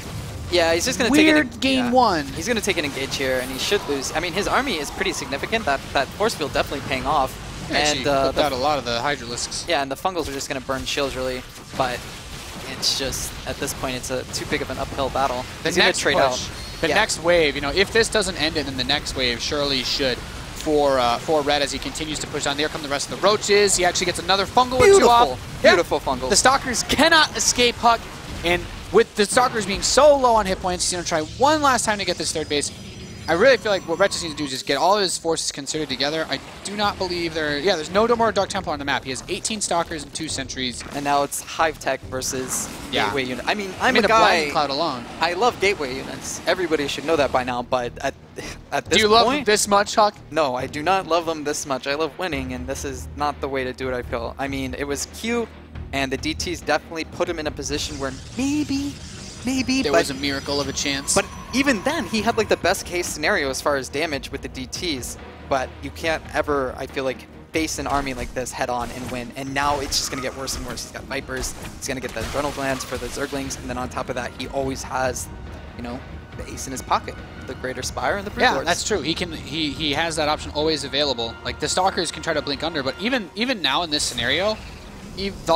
[SPEAKER 7] Yeah, he's just going to take
[SPEAKER 6] Weird game one.
[SPEAKER 7] He's going to take an engage here, and he should lose. I mean, his army is pretty significant. That force field definitely paying off.
[SPEAKER 6] Actually,
[SPEAKER 7] And
[SPEAKER 6] clipped out a lot of the Hydralisks.
[SPEAKER 7] yeah, and the fungals are just going to burn shields really, but it's just at this point it's too big of an uphill battle. He's going to trade out.
[SPEAKER 6] The next wave, you know, if this doesn't end it, then the next wave surely should for Red as he continues to push on. There come the rest of the roaches. He actually gets another fungal or two off.
[SPEAKER 7] Beautiful fungal.
[SPEAKER 6] The Stalkers cannot escape Huck, and with the Stalkers being so low on hit points, he's going to try one last time to get this third base. I really feel like what Ret just needs to do is just get all of his forces considered together. I do not believe there's no more Dark Templar on the map. He has 18 Stalkers and 2 Sentries.
[SPEAKER 7] And now it's Hive Tech versus Gateway unit. I mean, I'm
[SPEAKER 6] a guy.
[SPEAKER 7] Blinding
[SPEAKER 6] Cloud alone.
[SPEAKER 7] I love Gateway units. Everybody should know that by now, but at this point...
[SPEAKER 6] Do you love them this much, Huck?
[SPEAKER 7] No, I do not love them this much. I love winning, and this is not the way to do it, I feel. I mean, it was cute, and the DTs definitely put him in a position where maybe,
[SPEAKER 6] there was a miracle of a chance.
[SPEAKER 7] But even then, he had like the best case scenario as far as damage with the DTs. But you can't ever, I feel like, face an army like this head on and win. And now it's just going to get worse and worse. He's got Vipers, he's going to get the Adrenal Glands for the Zerglings, and then on top of that, he always has, you know, the ace in his pocket, the Greater Spire and the Brood
[SPEAKER 6] Yeah,
[SPEAKER 7] Lords.
[SPEAKER 6] that's true. He has that option always available. Like the Stalkers can try to blink under, but even now in this scenario,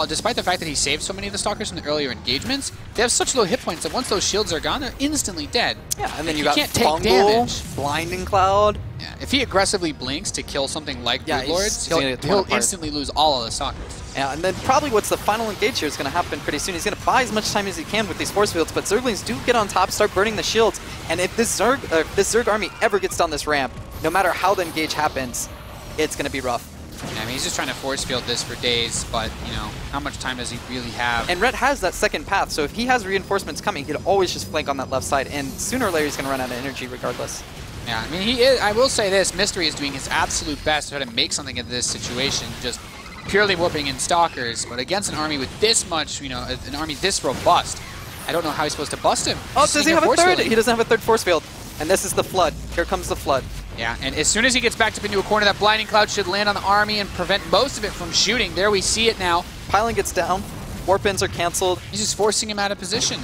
[SPEAKER 6] despite the fact that he saved so many of the Stalkers from the earlier engagements, they have such low hit points that once those shields are gone, they're instantly dead.
[SPEAKER 7] Yeah, and then you
[SPEAKER 6] can't take
[SPEAKER 7] Fungal,
[SPEAKER 6] damage.
[SPEAKER 7] Blinding Cloud.
[SPEAKER 6] Yeah, if he aggressively blinks to kill something like Brood Lords,
[SPEAKER 7] he'll
[SPEAKER 6] he'll instantly lose all of the Stalkers.
[SPEAKER 7] Yeah, and then probably what's the final engage here is going to happen pretty soon. He's going to buy as much time as he can with these force fields, but Zerglings do get on top, start burning the shields, and if this Zerg army ever gets down this ramp, no matter how the engage happens, it's going to be rough.
[SPEAKER 6] Yeah, I mean, he's just trying to force field this for days, but, you know, how much time does he really have?
[SPEAKER 7] And Ret has that second path, so if he has reinforcements coming, he could always just flank on that left side, and sooner or later he's going to run out of energy regardless.
[SPEAKER 6] Yeah, I mean, I will say this, Mystery is doing his absolute best to try to make something of this situation, just purely whooping in Stalkers, but against an army with this much, you know, an army this robust, I don't know how he's supposed to bust him.
[SPEAKER 7] Oh, does he have a third? He doesn't have a third force field, and this is the Flood. Here comes the Flood.
[SPEAKER 6] Yeah, and as soon as he gets backed up into a corner, that Blinding Cloud should land on the army and prevent most of it from shooting. There we see it now.
[SPEAKER 7] Piling gets down. Warp-ins are canceled.
[SPEAKER 6] He's just forcing him out of position.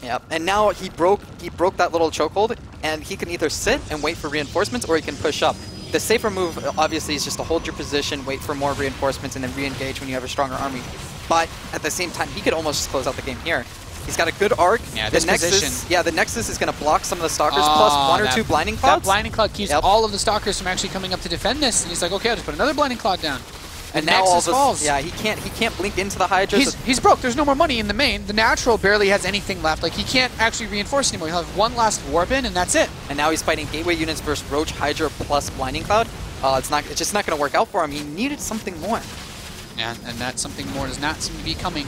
[SPEAKER 7] Yeah, and now he broke that little chokehold, and he can either sit and wait for reinforcements, or he can push up. The safer move, obviously, is just to hold your position, wait for more reinforcements, and then re-engage when you have a stronger army. But at the same time, he could almost just close out the game here. He's got a good arc.
[SPEAKER 6] Yeah,
[SPEAKER 7] the Nexus is going to block some of the Stalkers, plus 1 or 2 Blinding Clouds.
[SPEAKER 6] That Blinding Cloud keeps all of the Stalkers from actually coming up to defend this, and he's like, okay, I'll just put another Blinding Cloud down. And
[SPEAKER 7] now
[SPEAKER 6] Nexus falls.
[SPEAKER 7] Yeah, he can't blink into the Hydras.
[SPEAKER 6] He's broke. There's no more money in the main. The Natural barely has anything left. Like, he can't actually reinforce anymore. He'll have one last Warp in, and that's it.
[SPEAKER 7] And now he's fighting Gateway units versus Roach, Hydra, plus Blinding Cloud. It's just not going to work out for him. He needed something more.
[SPEAKER 6] Yeah, and that something more does not seem to be coming.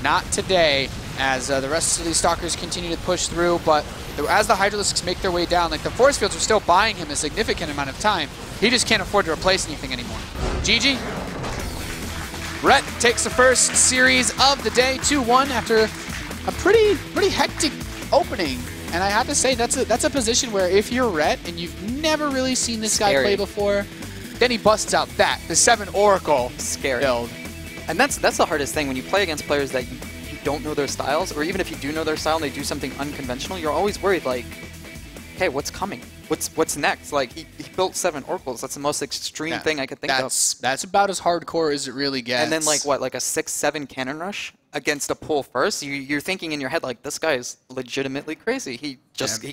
[SPEAKER 6] Not today, as the rest of these Stalkers continue to push through, but as the Hydralisks make their way down, like the force fields are still buying him a significant amount of time. He just can't afford to replace anything anymore. GG. Ret takes the first series of the day, 2-1, after a pretty hectic opening. And I have to say, that's a position where if you're Ret and you've never really seen this guy play before, then he busts out the 7 Oracle build.
[SPEAKER 7] And that's the hardest thing when you play against players that you don't know their styles, or even if you do know their style and they do something unconventional, you're always worried, like, hey, what's coming? What's next? Like, he built 7 Oracles. That's the most extreme thing I could think of.
[SPEAKER 6] That's about as hardcore as it really gets.
[SPEAKER 7] And then, like, what, like a 6-7 Cannon Rush against a pull first? You're thinking in your head, like, this guy is legitimately crazy. He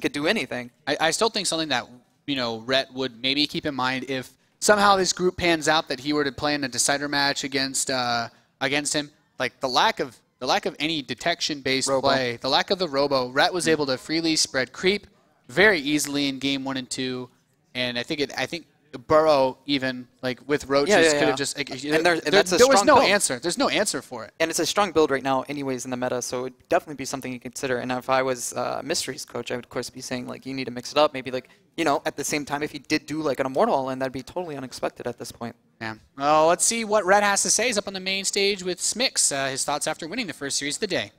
[SPEAKER 7] could do anything.
[SPEAKER 6] I still think something that, you know, Ret would maybe keep in mind if somehow this group pans out that he were to play in a decider match against him, like the lack of any detection-based play, the lack of the robo, Ret was able to freely spread creep very easily in game 1 and 2, and I think Burrow even like with roaches could have just there was no answer. There's no answer for it.
[SPEAKER 7] And it's a strong build right now, anyways, in the meta. So it would definitely be something you consider. And if I was Mystery's coach, I would of course be saying like you need to mix it up. Maybe like at the same time if he did do like an Immortal, and that'd be totally unexpected at this point.
[SPEAKER 6] Yeah. Well, let's see what Ret has to say. He's up on the main stage with Smix. His thoughts after winning the first series of the day.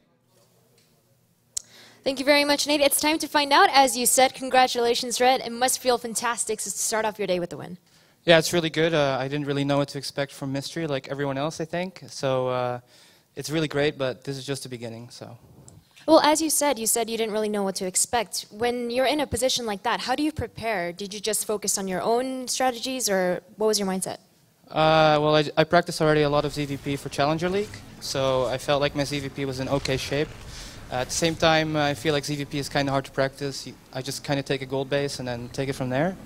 [SPEAKER 2] Thank you very much, Nate. It's time to find out. As you said, congratulations, Red. It must feel fantastic to start off your day with a win.
[SPEAKER 8] Yeah, it's really good. I didn't really know what to expect from Mystery, like everyone else, I think. So it's really great, but this is just the beginning. So
[SPEAKER 2] Well, as you said you didn't really know what to expect. When you're in a position like that, how do you prepare? Did you just focus on your own strategies, or what was your mindset?
[SPEAKER 8] Well, I practiced already a lot of ZvP for Challenger League, so I felt like my ZvP was in okay shape. At the same time, I feel like ZvP is kind of hard to practice. I just kind of take a gold base and then take it from there.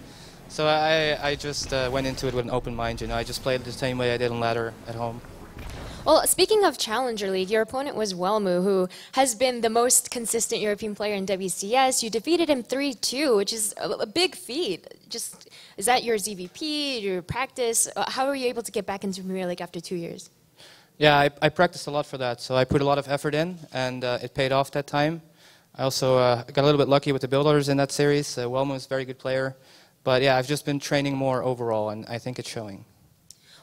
[SPEAKER 8] So I just went into it with an open mind. You know, I just played it the same way I did on ladder at home.
[SPEAKER 2] Well, speaking of Challenger League, your opponent was Welmu, who has been the most consistent European player in WCS. You defeated him 3-2, which is a big feat. Just, is that your ZvP, your practice? How were you able to get back into Premier League after 2 years?
[SPEAKER 8] Yeah, I practiced a lot for that, so I put a lot of effort in, and it paid off that time. I also got a little bit lucky with the build orders in that series. Welmu is a very good player. But yeah, I've just been training more overall, and I think it's showing.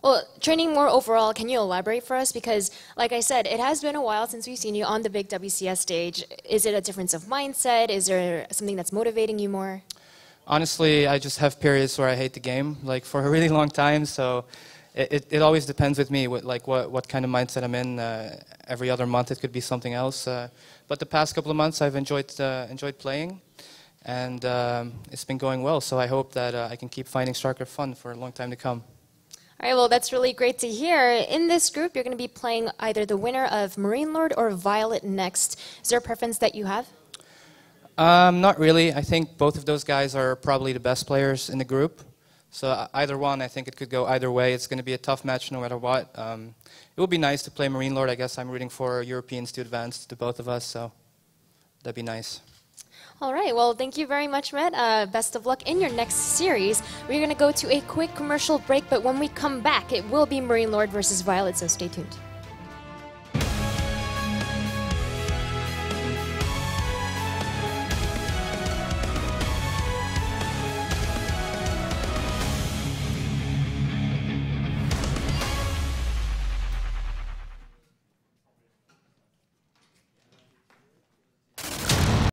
[SPEAKER 2] Well, training more overall, can you elaborate for us? Because, like I said, it has been a while since we've seen you on the big WCS stage. Is it a difference of mindset? Is there something that's motivating you more?
[SPEAKER 8] Honestly, I just have periods where I hate the game, like for a really long time. So it always depends with me, what kind of mindset I'm in. Every other month it could be something else. But the past couple of months I've enjoyed playing, and it's been going well. So I hope that I can keep finding StarCraft fun for a long time to come.
[SPEAKER 2] All right, well, that's really great to hear. In this group, you're going to be playing either the winner of Marine Lord or Violet next. Is there a preference that you have?
[SPEAKER 8] Not really. I think both of those guys are probably the best players in the group. So either one, I think it could go either way. It's going to be a tough match no matter what. It would be nice to play Marine Lord. I guess I'm rooting for Europeans to advance to both of us, so that'd be nice.
[SPEAKER 2] All right, well, thank you very much, Matt. Best of luck in your next series. We're going to go to a quick commercial break, but when we come back, it will be Marine Lord versus Violet, so stay tuned.